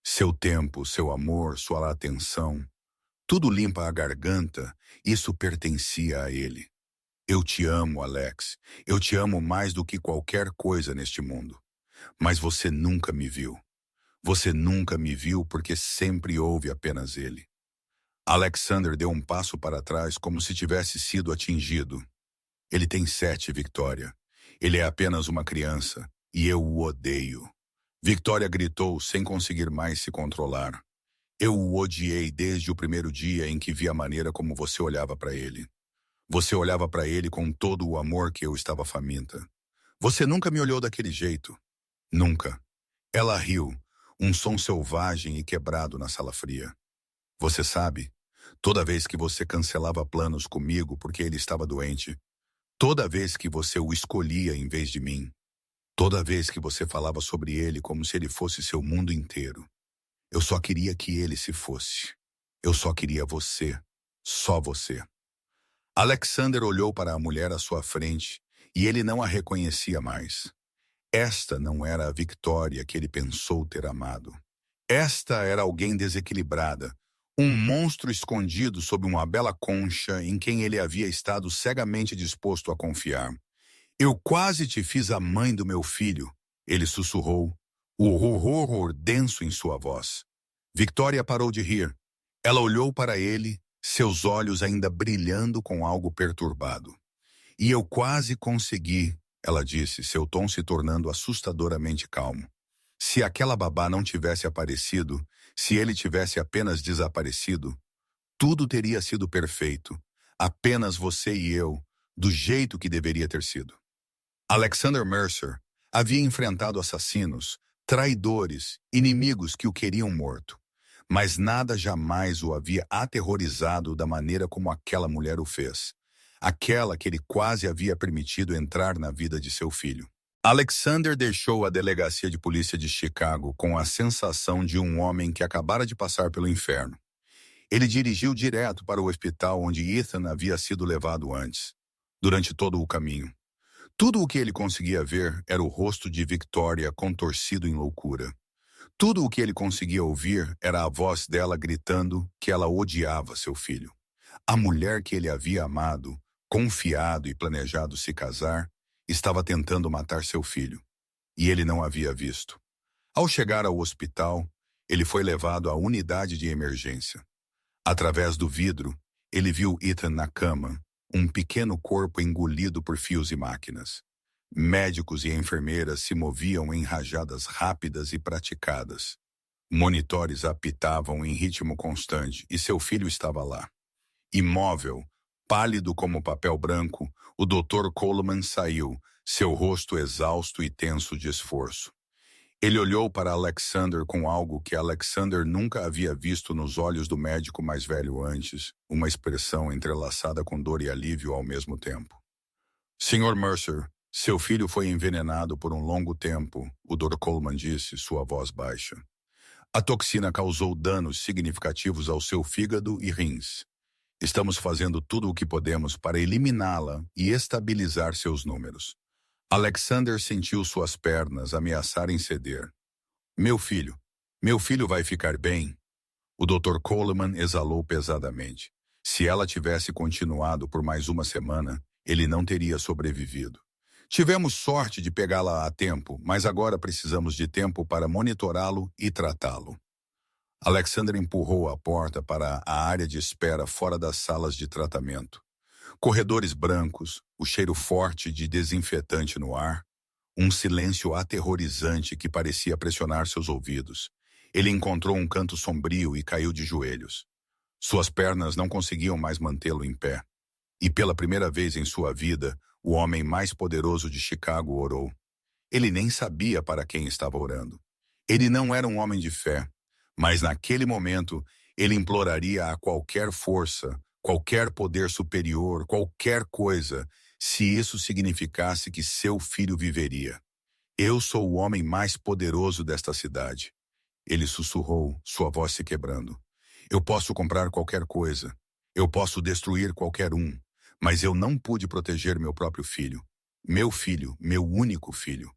Seu tempo, seu amor, sua atenção, tudo limpa a garganta, isso pertencia a ele. Eu te amo, Alex. Eu te amo mais do que qualquer coisa neste mundo. Mas você nunca me viu. Você nunca me viu porque sempre houve apenas ele. Alexander deu um passo para trás como se tivesse sido atingido. Ele tem 7, Victoria. Ele é apenas uma criança, e eu o odeio. Victoria gritou sem conseguir mais se controlar. Eu o odiei desde o primeiro dia em que vi a maneira como você olhava para ele. Você olhava para ele com todo o amor que eu estava faminta. Você nunca me olhou daquele jeito. Nunca. Ela riu, um som selvagem e quebrado na sala fria. Você sabe, toda vez que você cancelava planos comigo porque ele estava doente, toda vez que você o escolhia em vez de mim, toda vez que você falava sobre ele como se ele fosse seu mundo inteiro, eu só queria que ele se fosse. Eu só queria você. Só você. Alexander olhou para a mulher à sua frente e ele não a reconhecia mais. Esta não era a Victoria que ele pensou ter amado. Esta era alguém desequilibrada, um monstro escondido sob uma bela concha em quem ele havia estado cegamente disposto a confiar. Eu quase te fiz a mãe do meu filho, ele sussurrou, o horror denso em sua voz. Victoria parou de rir. Ela olhou para ele, seus olhos ainda brilhando com algo perturbado. E eu quase consegui, ela disse, seu tom se tornando assustadoramente calmo. Se aquela babá não tivesse aparecido, se ele tivesse apenas desaparecido, tudo teria sido perfeito. Apenas você e eu, do jeito que deveria ter sido. Alexander Mercer havia enfrentado assassinos, traidores, inimigos que o queriam morto. Mas nada jamais o havia aterrorizado da maneira como aquela mulher o fez. Aquela que ele quase havia permitido entrar na vida de seu filho. Alexander deixou a delegacia de polícia de Chicago com a sensação de um homem que acabara de passar pelo inferno. Ele dirigiu direto para o hospital onde Ethan havia sido levado antes, durante todo o caminho. Tudo o que ele conseguia ver era o rosto de Victoria contorcido em loucura. Tudo o que ele conseguia ouvir era a voz dela gritando que ela odiava seu filho. A mulher que ele havia amado, confiado e planejado se casar, estava tentando matar seu filho. E ele não havia visto. Ao chegar ao hospital, ele foi levado à unidade de emergência. Através do vidro, ele viu Ethan na cama, um pequeno corpo engolido por fios e máquinas. Médicos e enfermeiras se moviam em rajadas rápidas e praticadas. Monitores apitavam em ritmo constante e seu filho estava lá. Imóvel, pálido como papel branco, o Dr. Coleman saiu, seu rosto exausto e tenso de esforço. Ele olhou para Alexander com algo que Alexander nunca havia visto nos olhos do médico mais velho antes, uma expressão entrelaçada com dor e alívio ao mesmo tempo. Sr. Mercer, seu filho foi envenenado por um longo tempo, o Dr. Coleman disse, sua voz baixa. A toxina causou danos significativos ao seu fígado e rins. Estamos fazendo tudo o que podemos para eliminá-la e estabilizar seus números. Alexander sentiu suas pernas ameaçarem ceder. Meu filho, Meu filho vai ficar bem? O Dr. Coleman exalou pesadamente. Se ela tivesse continuado por mais uma semana, ele não teria sobrevivido. Tivemos sorte de pegá-la a tempo, mas agora precisamos de tempo para monitorá-lo e tratá-lo. Alexander empurrou a porta para a área de espera fora das salas de tratamento. Corredores brancos, o cheiro forte de desinfetante no ar, um silêncio aterrorizante que parecia pressionar seus ouvidos. Ele encontrou um canto sombrio e caiu de joelhos. Suas pernas não conseguiam mais mantê-lo em pé. E pela primeira vez em sua vida, o homem mais poderoso de Chicago orou. Ele nem sabia para quem estava orando. Ele não era um homem de fé, mas naquele momento ele imploraria a qualquer força, qualquer poder superior, qualquer coisa, se isso significasse que seu filho viveria. Eu sou o homem mais poderoso desta cidade. Ele sussurrou, sua voz se quebrando. Eu posso comprar qualquer coisa. Eu posso destruir qualquer um. Mas eu não pude proteger meu próprio filho. Meu único filho.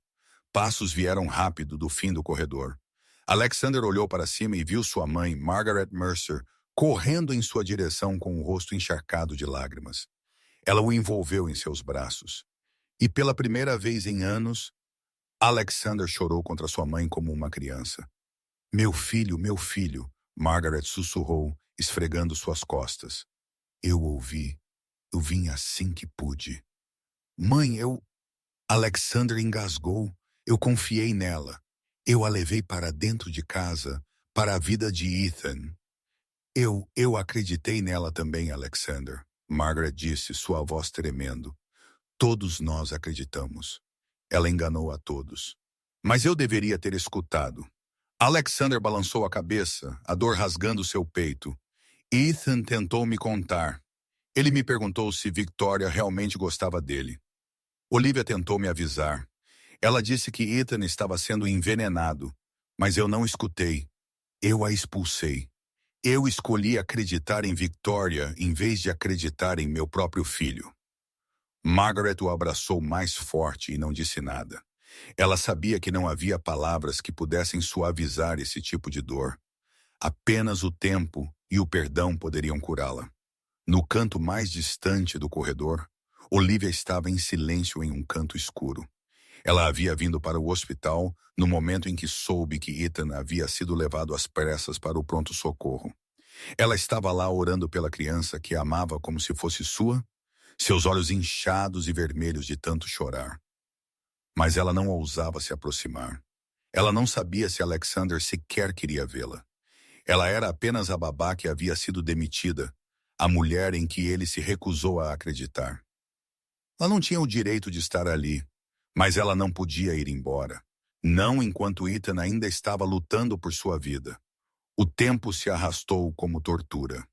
Passos vieram rápido do fim do corredor. Alexander olhou para cima e viu sua mãe, Margaret Mercer, correndo em sua direção com o rosto encharcado de lágrimas. Ela o envolveu em seus braços. E pela primeira vez em anos, Alexander chorou contra sua mãe como uma criança. Meu filho, Margaret sussurrou, esfregando suas costas. Eu ouvi. Eu vim assim que pude. Mãe, Alexander engasgou. Eu confiei nela. Eu a levei para dentro de casa, para a vida de Ethan. Eu acreditei nela também, Alexander. Margaret disse, sua voz tremendo. Todos nós acreditamos. Ela enganou a todos. Mas eu deveria ter escutado. Alexander balançou a cabeça, a dor rasgando seu peito. Ethan tentou me contar. Ele me perguntou se Victoria realmente gostava dele. Olivia tentou me avisar. Ela disse que Ethan estava sendo envenenado, mas eu não escutei. Eu a expulsei. Eu escolhi acreditar em Victoria em vez de acreditar em meu próprio filho. Margaret o abraçou mais forte e não disse nada. Ela sabia que não havia palavras que pudessem suavizar esse tipo de dor. Apenas o tempo e o perdão poderiam curá-la. No canto mais distante do corredor, Olivia estava em silêncio em um canto escuro. Ela havia vindo para o hospital no momento em que soube que Ethan havia sido levado às pressas para o pronto-socorro. Ela estava lá orando pela criança que amava como se fosse sua, seus olhos inchados e vermelhos de tanto chorar. Mas ela não ousava se aproximar. Ela não sabia se Alexander sequer queria vê-la. Ela era apenas a babá que havia sido demitida, a mulher em que ele se recusou a acreditar. Ela não tinha o direito de estar ali, mas ela não podia ir embora. Não enquanto Ethan ainda estava lutando por sua vida. O tempo se arrastou como tortura.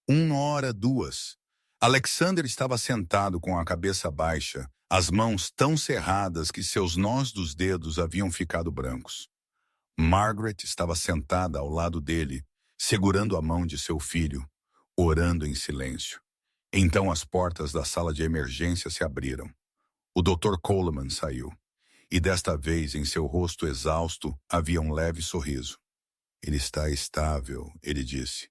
1 hora, 2. Alexander estava sentado com a cabeça baixa, as mãos tão cerradas que seus nós dos dedos haviam ficado brancos. Margaret estava sentada ao lado dele, segurando a mão de seu filho, orando em silêncio. Então as portas da sala de emergência se abriram. O Dr. Coleman saiu, e desta vez em seu rosto exausto havia um leve sorriso. Ele está estável, ele disse.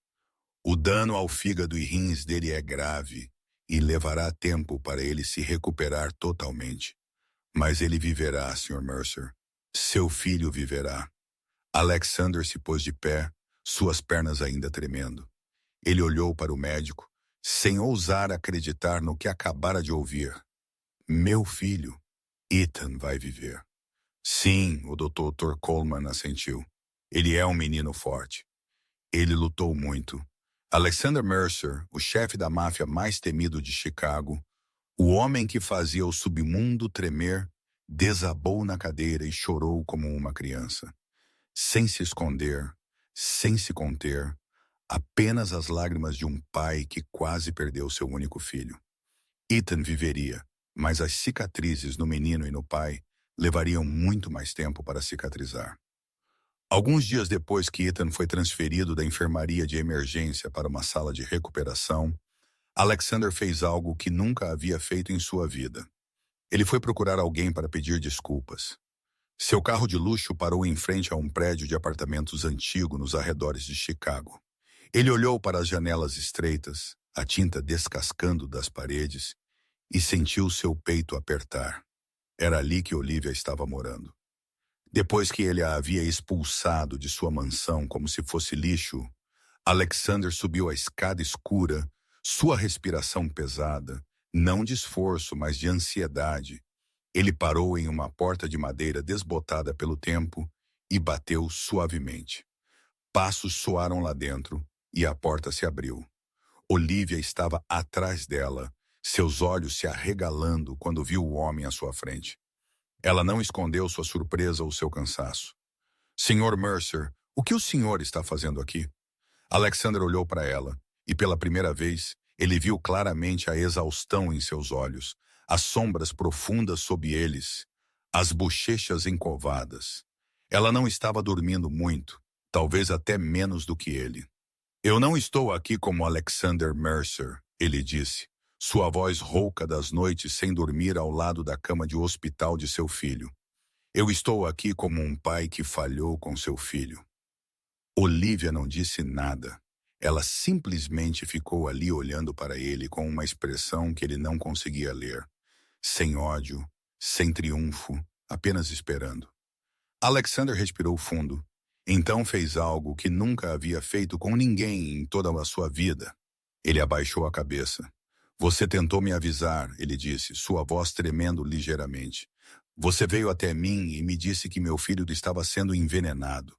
O dano ao fígado e rins dele é grave e levará tempo para ele se recuperar totalmente. Mas ele viverá, Sr. Mercer. Seu filho viverá. Alexander se pôs de pé, suas pernas ainda tremendo. Ele olhou para o médico, sem ousar acreditar no que acabara de ouvir. Meu filho, Ethan vai viver. Sim, o Dr. Coleman assentiu. Ele é um menino forte. Ele lutou muito. Alexander Mercer, o chefe da máfia mais temido de Chicago, o homem que fazia o submundo tremer, desabou na cadeira e chorou como uma criança. Sem se esconder, sem se conter, apenas as lágrimas de um pai que quase perdeu seu único filho. Ethan viveria, mas as cicatrizes no menino e no pai levariam muito mais tempo para cicatrizar. Alguns dias depois que Ethan foi transferido da enfermaria de emergência para uma sala de recuperação, Alexander fez algo que nunca havia feito em sua vida. Ele foi procurar alguém para pedir desculpas. Seu carro de luxo parou em frente a um prédio de apartamentos antigo nos arredores de Chicago. Ele olhou para as janelas estreitas, a tinta descascando das paredes, e sentiu seu peito apertar. Era ali que Olivia estava morando. Depois que ele a havia expulsado de sua mansão como se fosse lixo, Alexander subiu a escada escura, sua respiração pesada, não de esforço, mas de ansiedade. Ele parou em uma porta de madeira desbotada pelo tempo e bateu suavemente. Passos soaram lá dentro e a porta se abriu. Olivia estava atrás dela, seus olhos se arregalando quando viu o homem à sua frente. Ela não escondeu sua surpresa ou seu cansaço. Sr. Mercer, o que o senhor está fazendo aqui? Alexander olhou para ela, e pela primeira vez, ele viu claramente a exaustão em seus olhos, as sombras profundas sob eles, as bochechas encovadas. Ela não estava dormindo muito, talvez até menos do que ele. Eu não estou aqui como Alexander Mercer, ele disse, sua voz rouca das noites sem dormir ao lado da cama de hospital de seu filho. Eu estou aqui como um pai que falhou com seu filho. Olivia não disse nada. Ela simplesmente ficou ali olhando para ele com uma expressão que ele não conseguia ler. Sem ódio, sem triunfo, apenas esperando. Alexander respirou fundo. Então fez algo que nunca havia feito com ninguém em toda a sua vida. Ele abaixou a cabeça. Você tentou me avisar, ele disse, sua voz tremendo ligeiramente. Você veio até mim e me disse que meu filho estava sendo envenenado.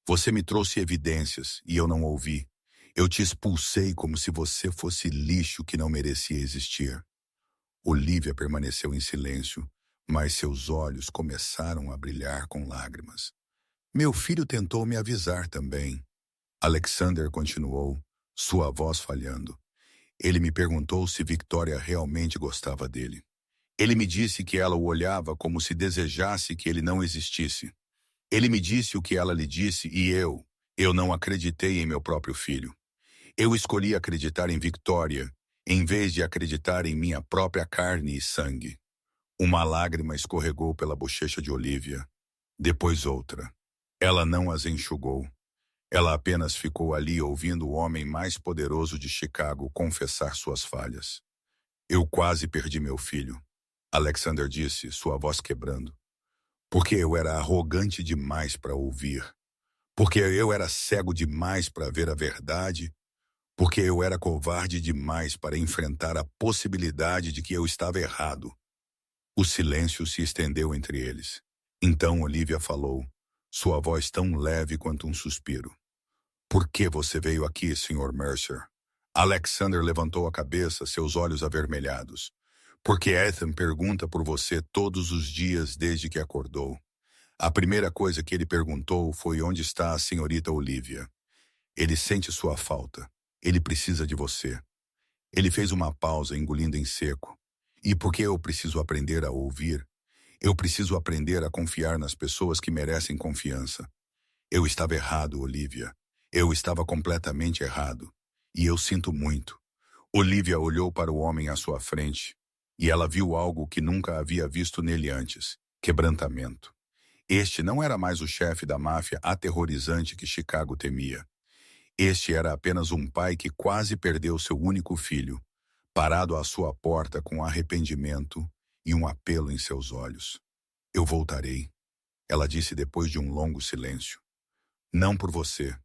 Você me trouxe evidências e eu não ouvi. Eu te expulsei como se você fosse lixo que não merecia existir. Olivia permaneceu em silêncio, mas seus olhos começaram a brilhar com lágrimas. Meu filho tentou me avisar também. Alexander continuou, sua voz falhando. Ele me perguntou se Victoria realmente gostava dele. Ele me disse que ela o olhava como se desejasse que ele não existisse. Ele me disse o que ela lhe disse e eu não acreditei em meu próprio filho. Eu escolhi acreditar em Victoria, em vez de acreditar em minha própria carne e sangue. Uma lágrima escorregou pela bochecha de Olivia, depois outra. Ela não as enxugou. Ela apenas ficou ali ouvindo o homem mais poderoso de Chicago confessar suas falhas. Eu quase perdi meu filho, Alexander disse, sua voz quebrando. Porque eu era arrogante demais para ouvir. Porque eu era cego demais para ver a verdade. Porque eu era covarde demais para enfrentar a possibilidade de que eu estava errado. O silêncio se estendeu entre eles. Então Olivia falou, sua voz tão leve quanto um suspiro. Por que você veio aqui, Sr. Mercer? Alexander levantou a cabeça, seus olhos avermelhados. Porque Ethan pergunta por você todos os dias desde que acordou. A primeira coisa que ele perguntou foi onde está a senhorita Olivia. Ele sente sua falta. Ele precisa de você. Ele fez uma pausa, engolindo em seco. E porque eu preciso aprender a ouvir, eu preciso aprender a confiar nas pessoas que merecem confiança. Eu estava errado, Olivia. Eu estava completamente errado. E eu sinto muito. Olivia olhou para o homem à sua frente, e ela viu algo que nunca havia visto nele antes, quebrantamento. Este não era mais o chefe da máfia aterrorizante que Chicago temia. Este era apenas um pai que quase perdeu seu único filho, parado à sua porta com arrependimento e um apelo em seus olhos. Eu voltarei, ela disse depois de um longo silêncio. Não por você.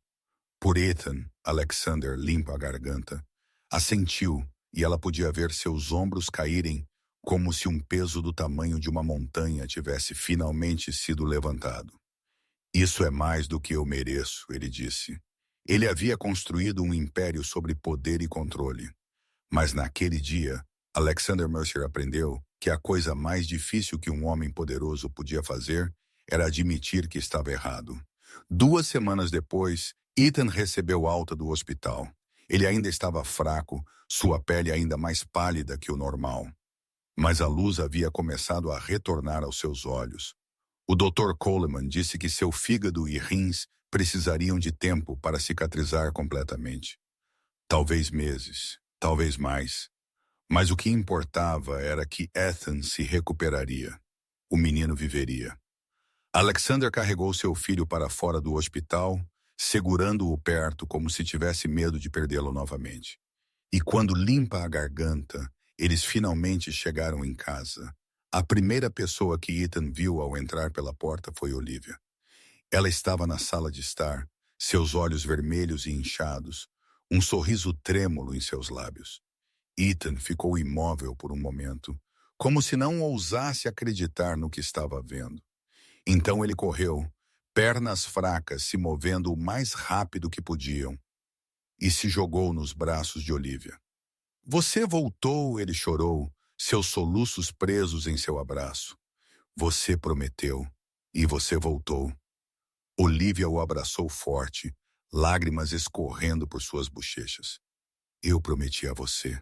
Por Ethan, Alexander limpa a garganta. Assentiu, e ela podia ver seus ombros caírem como se um peso do tamanho de uma montanha tivesse finalmente sido levantado. Isso é mais do que eu mereço, ele disse. Ele havia construído um império sobre poder e controle. Mas naquele dia, Alexander Mercer aprendeu que a coisa mais difícil que um homem poderoso podia fazer era admitir que estava errado. 2 semanas depois, Ethan recebeu alta do hospital. Ele ainda estava fraco, sua pele ainda mais pálida que o normal. Mas a luz havia começado a retornar aos seus olhos. O Dr. Coleman disse que seu fígado e rins precisariam de tempo para cicatrizar completamente. Talvez meses, talvez mais. Mas o que importava era que Ethan se recuperaria. O menino viveria. Alexander carregou seu filho para fora do hospital, segurando-o perto como se tivesse medo de perdê-lo novamente. E quando limpa a garganta, eles finalmente chegaram em casa. A primeira pessoa que Ethan viu ao entrar pela porta foi Olivia. Ela estava na sala de estar, seus olhos vermelhos e inchados, um sorriso trêmulo em seus lábios. Ethan ficou imóvel por um momento, como se não ousasse acreditar no que estava vendo. Então ele correu, pernas fracas se movendo o mais rápido que podiam, e se jogou nos braços de Olivia. Você voltou, ele chorou, seus soluços presos em seu abraço. Você prometeu, e você voltou. Olivia o abraçou forte, lágrimas escorrendo por suas bochechas. Eu prometi a você.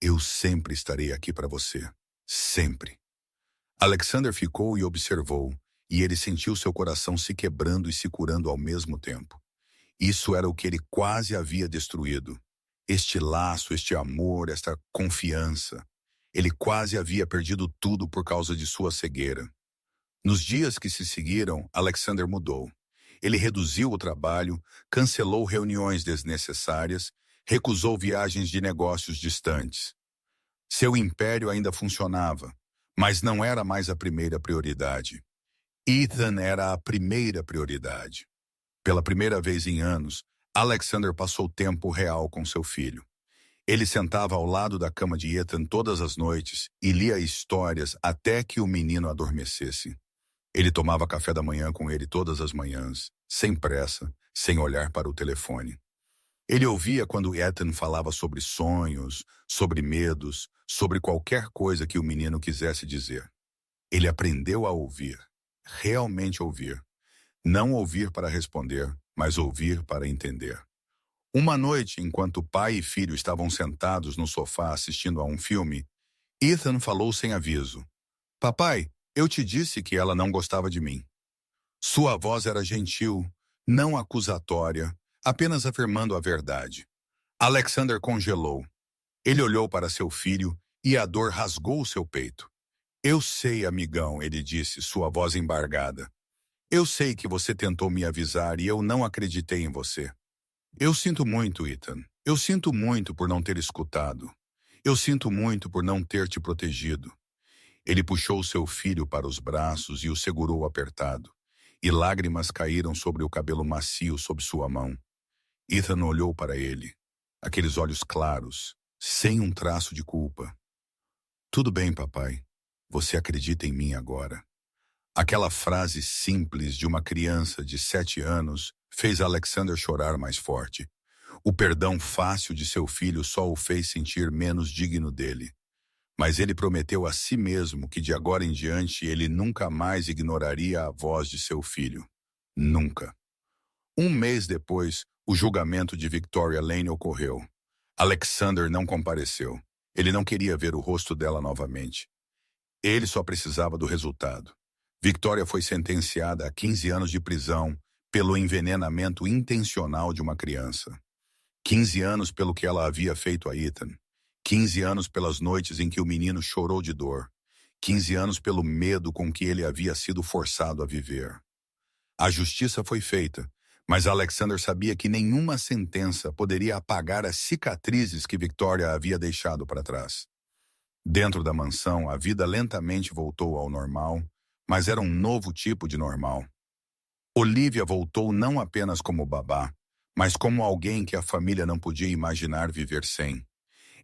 Eu sempre estarei aqui para você. Sempre. Alexander ficou e observou, e ele sentiu seu coração se quebrando e se curando ao mesmo tempo. Isso era o que ele quase havia destruído. Este laço, este amor, esta confiança. Ele quase havia perdido tudo por causa de sua cegueira. Nos dias que se seguiram, Alexander mudou. Ele reduziu o trabalho, cancelou reuniões desnecessárias, recusou viagens de negócios distantes. Seu império ainda funcionava, mas não era mais a primeira prioridade. Ethan era a primeira prioridade. Pela primeira vez em anos, Alexander passou tempo real com seu filho. Ele sentava ao lado da cama de Ethan todas as noites e lia histórias até que o menino adormecesse. Ele tomava café da manhã com ele todas as manhãs, sem pressa, sem olhar para o telefone. Ele ouvia quando Ethan falava sobre sonhos, sobre medos, sobre qualquer coisa que o menino quisesse dizer. Ele aprendeu a ouvir, realmente ouvir. Não ouvir para responder, mas ouvir para entender. Uma noite, enquanto pai e filho estavam sentados no sofá assistindo a um filme, Ethan falou sem aviso. Papai, eu te disse que ela não gostava de mim. Sua voz era gentil, não acusatória, apenas afirmando a verdade. Alexander congelou. Ele olhou para seu filho e a dor rasgou seu peito. Eu sei, amigão, ele disse, sua voz embargada. Eu sei que você tentou me avisar e eu não acreditei em você. Eu sinto muito, Ethan. Eu sinto muito por não ter escutado. Eu sinto muito por não ter te protegido. Ele puxou seu filho para os braços e o segurou apertado, e lágrimas caíram sobre o cabelo macio sob sua mão. Ethan olhou para ele, aqueles olhos claros, sem um traço de culpa. Tudo bem, papai. Você acredita em mim agora. Aquela frase simples de uma criança de 7 anos fez Alexander chorar mais forte. O perdão fácil de seu filho só o fez sentir menos digno dele. Mas ele prometeu a si mesmo que de agora em diante ele nunca mais ignoraria a voz de seu filho. Nunca. Um mês depois, o julgamento de Victoria Lane ocorreu. Alexander não compareceu. Ele não queria ver o rosto dela novamente. Ele só precisava do resultado. Victoria foi sentenciada a 15 anos de prisão pelo envenenamento intencional de uma criança. 15 anos pelo que ela havia feito a Ethan. 15 anos pelas noites em que o menino chorou de dor. 15 anos pelo medo com que ele havia sido forçado a viver. A justiça foi feita, mas Alexander sabia que nenhuma sentença poderia apagar as cicatrizes que Victoria havia deixado para trás. Dentro da mansão, a vida lentamente voltou ao normal, mas era um novo tipo de normal. Olivia voltou não apenas como babá, mas como alguém que a família não podia imaginar viver sem.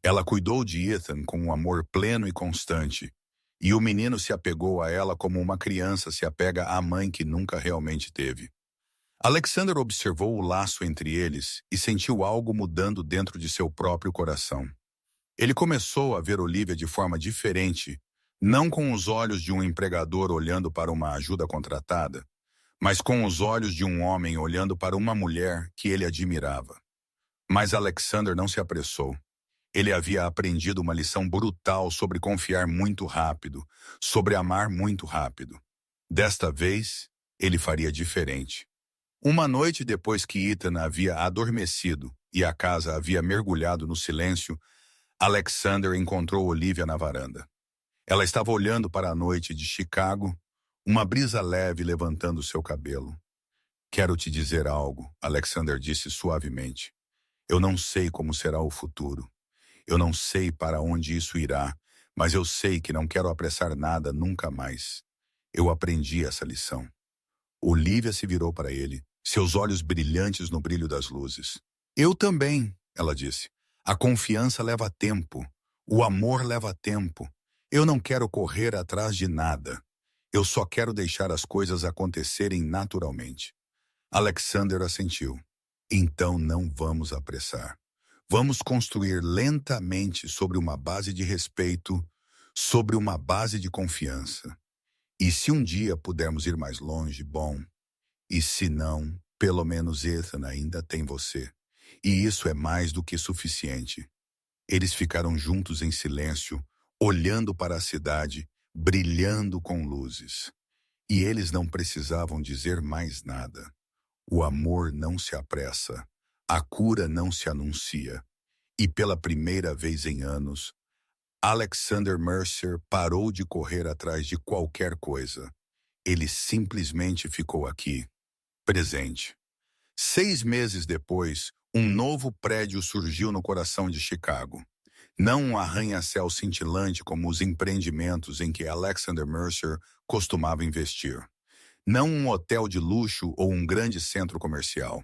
Ela cuidou de Ethan com um amor pleno e constante, e o menino se apegou a ela como uma criança se apega à mãe que nunca realmente teve. Alexander observou o laço entre eles e sentiu algo mudando dentro de seu próprio coração. Ele começou a ver Olivia de forma diferente, não com os olhos de um empregador olhando para uma ajuda contratada, mas com os olhos de um homem olhando para uma mulher que ele admirava. Mas Alexander não se apressou. Ele havia aprendido uma lição brutal sobre confiar muito rápido, sobre amar muito rápido. Desta vez, ele faria diferente. Uma noite depois que Ethan havia adormecido e a casa havia mergulhado no silêncio, Alexander encontrou Olivia na varanda. Ela estava olhando para a noite de Chicago, uma brisa leve levantando seu cabelo. Quero te dizer algo, Alexander disse suavemente. Eu não sei como será o futuro. Eu não sei para onde isso irá, mas eu sei que não quero apressar nada nunca mais. Eu aprendi essa lição. Olivia se virou para ele, seus olhos brilhantes no brilho das luzes. Eu também, ela disse. A confiança leva tempo. O amor leva tempo. Eu não quero correr atrás de nada. Eu só quero deixar as coisas acontecerem naturalmente. Alexander assentiu. Então não vamos apressar. Vamos construir lentamente sobre uma base de respeito, sobre uma base de confiança. E se um dia pudermos ir mais longe, bom. E se não, pelo menos Ethan ainda tem você. E isso é mais do que suficiente. Eles ficaram juntos em silêncio, olhando para a cidade, brilhando com luzes. E eles não precisavam dizer mais nada. O amor não se apressa, a cura não se anuncia. E pela primeira vez em anos, Alexander Mercer parou de correr atrás de qualquer coisa. Ele simplesmente ficou aqui, presente. 6 meses depois, um novo prédio surgiu no coração de Chicago. Não um arranha-céu cintilante como os empreendimentos em que Alexander Mercer costumava investir. Não um hotel de luxo ou um grande centro comercial.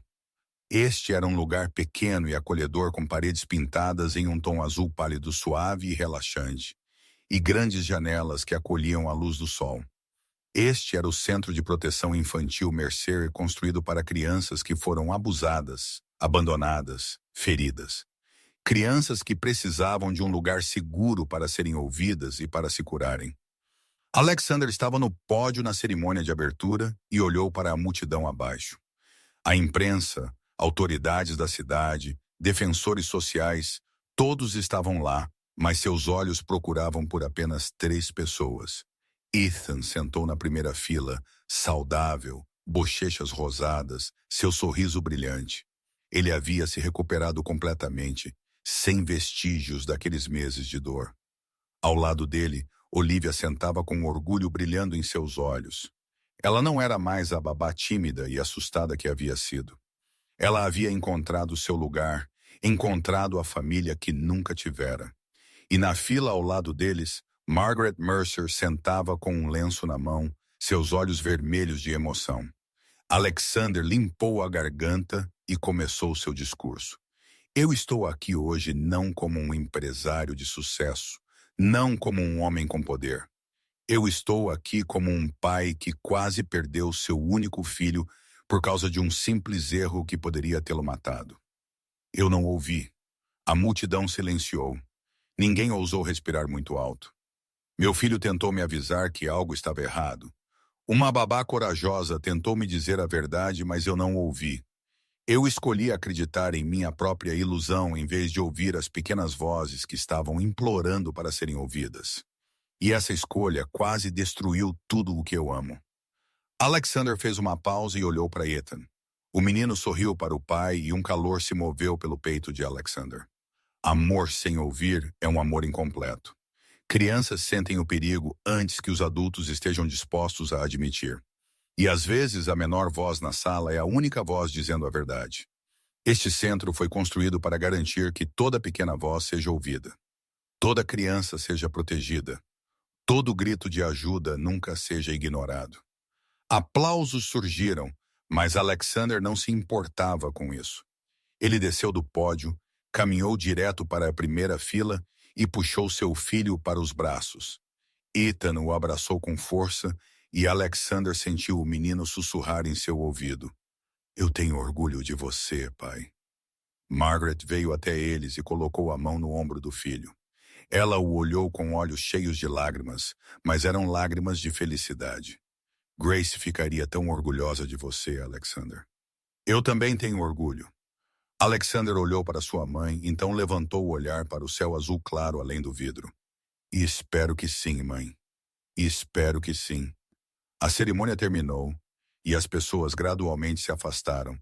Este era um lugar pequeno e acolhedor com paredes pintadas em um tom azul pálido suave e relaxante, e grandes janelas que acolhiam a luz do sol. Este era o Centro de Proteção Infantil Mercer, construído para crianças que foram abusadas, abandonadas, feridas. Crianças que precisavam de um lugar seguro para serem ouvidas e para se curarem. Alexander estava no pódio na cerimônia de abertura e olhou para a multidão abaixo. A imprensa, autoridades da cidade, defensores sociais, todos estavam lá, mas seus olhos procuravam por apenas 3 pessoas. Ethan sentou na primeira fila, saudável, bochechas rosadas, seu sorriso brilhante. Ele havia se recuperado completamente, sem vestígios daqueles meses de dor. Ao lado dele, Olivia sentava com orgulho brilhando em seus olhos. Ela não era mais a babá tímida e assustada que havia sido. Ela havia encontrado seu lugar, encontrado a família que nunca tivera. E na fila ao lado deles, Margaret Mercer sentava com um lenço na mão, seus olhos vermelhos de emoção. Alexander limpou a garganta e começou seu discurso. Eu estou aqui hoje não como um empresário de sucesso, não como um homem com poder. Eu estou aqui como um pai que quase perdeu seu único filho por causa de um simples erro que poderia tê-lo matado. Eu não ouvi. A multidão silenciou. Ninguém ousou respirar muito alto. Meu filho tentou me avisar que algo estava errado. Uma babá corajosa tentou me dizer a verdade, mas eu não ouvi. Eu escolhi acreditar em minha própria ilusão em vez de ouvir as pequenas vozes que estavam implorando para serem ouvidas. E essa escolha quase destruiu tudo o que eu amo. Alexander fez uma pausa e olhou para Ethan. O menino sorriu para o pai e um calor se moveu pelo peito de Alexander. Amor sem ouvir é um amor incompleto. Crianças sentem o perigo antes que os adultos estejam dispostos a admitir. E às vezes a menor voz na sala é a única voz dizendo a verdade. Este centro foi construído para garantir que toda pequena voz seja ouvida. Toda criança seja protegida. Todo grito de ajuda nunca seja ignorado. Aplausos surgiram, mas Alexander não se importava com isso. Ele desceu do pódio, caminhou direto para a primeira fila e puxou seu filho para os braços. Ethan o abraçou com força e Alexander sentiu o menino sussurrar em seu ouvido. Eu tenho orgulho de você, pai. Margaret veio até eles e colocou a mão no ombro do filho. Ela o olhou com olhos cheios de lágrimas, mas eram lágrimas de felicidade. Grace ficaria tão orgulhosa de você, Alexander. Eu também tenho orgulho. Alexander olhou para sua mãe, então levantou o olhar para o céu azul claro além do vidro. E espero que sim, mãe. E espero que sim. A cerimônia terminou, e as pessoas gradualmente se afastaram,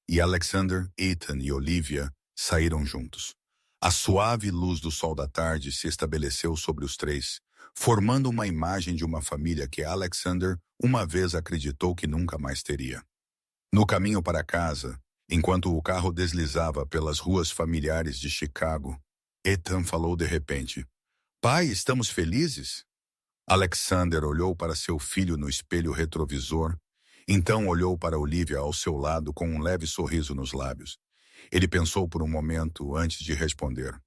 e Alexander, Ethan e Olivia saíram juntos. A suave luz do sol da tarde se estabeleceu sobre os 3, formando uma imagem de uma família que Alexander uma vez acreditou que nunca mais teria. No caminho para casa, enquanto o carro deslizava pelas ruas familiares de Chicago, Ethan falou de repente: "Pai, estamos felizes?" Alexander olhou para seu filho no espelho retrovisor, então olhou para Olivia ao seu lado com um leve sorriso nos lábios. Ele pensou por um momento antes de responder.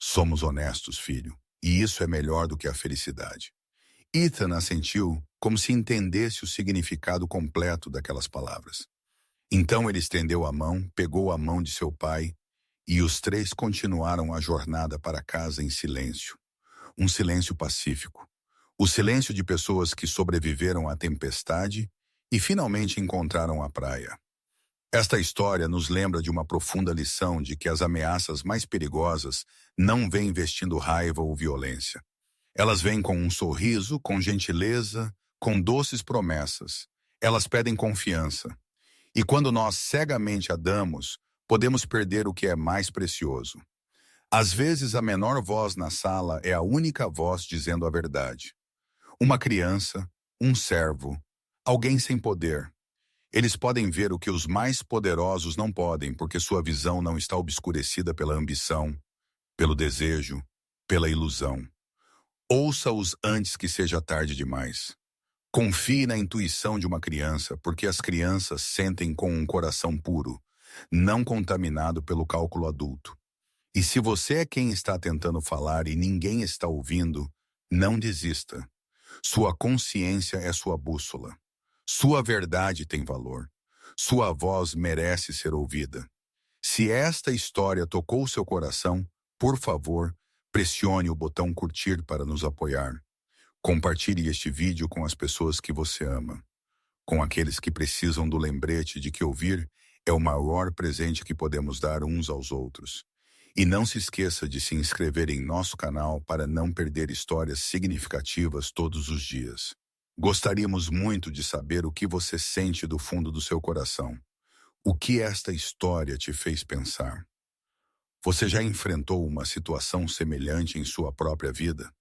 "Somos honestos, filho, e isso é melhor do que a felicidade." Ethan assentiu, como se entendesse o significado completo daquelas palavras. Então ele estendeu a mão, pegou a mão de seu pai, e os três continuaram a jornada para casa em silêncio. Um silêncio pacífico. O silêncio de pessoas que sobreviveram à tempestade e finalmente encontraram a praia. Esta história nos lembra de uma profunda lição de que as ameaças mais perigosas não vêm vestindo raiva ou violência. Elas vêm com um sorriso, com gentileza, com doces promessas. Elas pedem confiança. E quando nós cegamente a damos, podemos perder o que é mais precioso. Às vezes, a menor voz na sala é a única voz dizendo a verdade. Uma criança, um servo, alguém sem poder. Eles podem ver o que os mais poderosos não podem, porque sua visão não está obscurecida pela ambição, pelo desejo, pela ilusão. Ouça-os antes que seja tarde demais. Confie na intuição de uma criança, porque as crianças sentem com um coração puro, não contaminado pelo cálculo adulto. E se você é quem está tentando falar e ninguém está ouvindo, não desista. Sua consciência é sua bússola. Sua verdade tem valor. Sua voz merece ser ouvida. Se esta história tocou seu coração, por favor, pressione o botão curtir para nos apoiar. Compartilhe este vídeo com as pessoas que você ama, com aqueles que precisam do lembrete de que ouvir é o maior presente que podemos dar uns aos outros. E não se esqueça de se inscrever em nosso canal para não perder histórias significativas todos os dias. Gostaríamos muito de saber o que você sente do fundo do seu coração. O que esta história te fez pensar? Você já enfrentou uma situação semelhante em sua própria vida?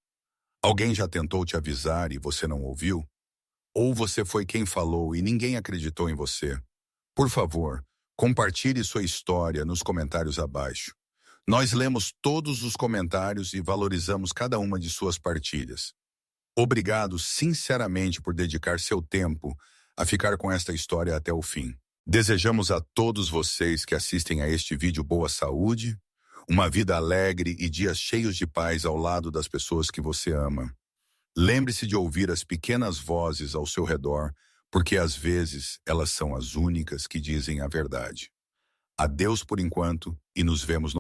Alguém já tentou te avisar e você não ouviu? Ou você foi quem falou e ninguém acreditou em você? Por favor, compartilhe sua história nos comentários abaixo. Nós lemos todos os comentários e valorizamos cada uma de suas partilhas. Obrigado sinceramente por dedicar seu tempo a ficar com esta história até o fim. Desejamos a todos vocês que assistem a este vídeo boa saúde, uma vida alegre e dias cheios de paz ao lado das pessoas que você ama. Lembre-se de ouvir as pequenas vozes ao seu redor, porque às vezes elas são as únicas que dizem a verdade. Adeus por enquanto e nos vemos no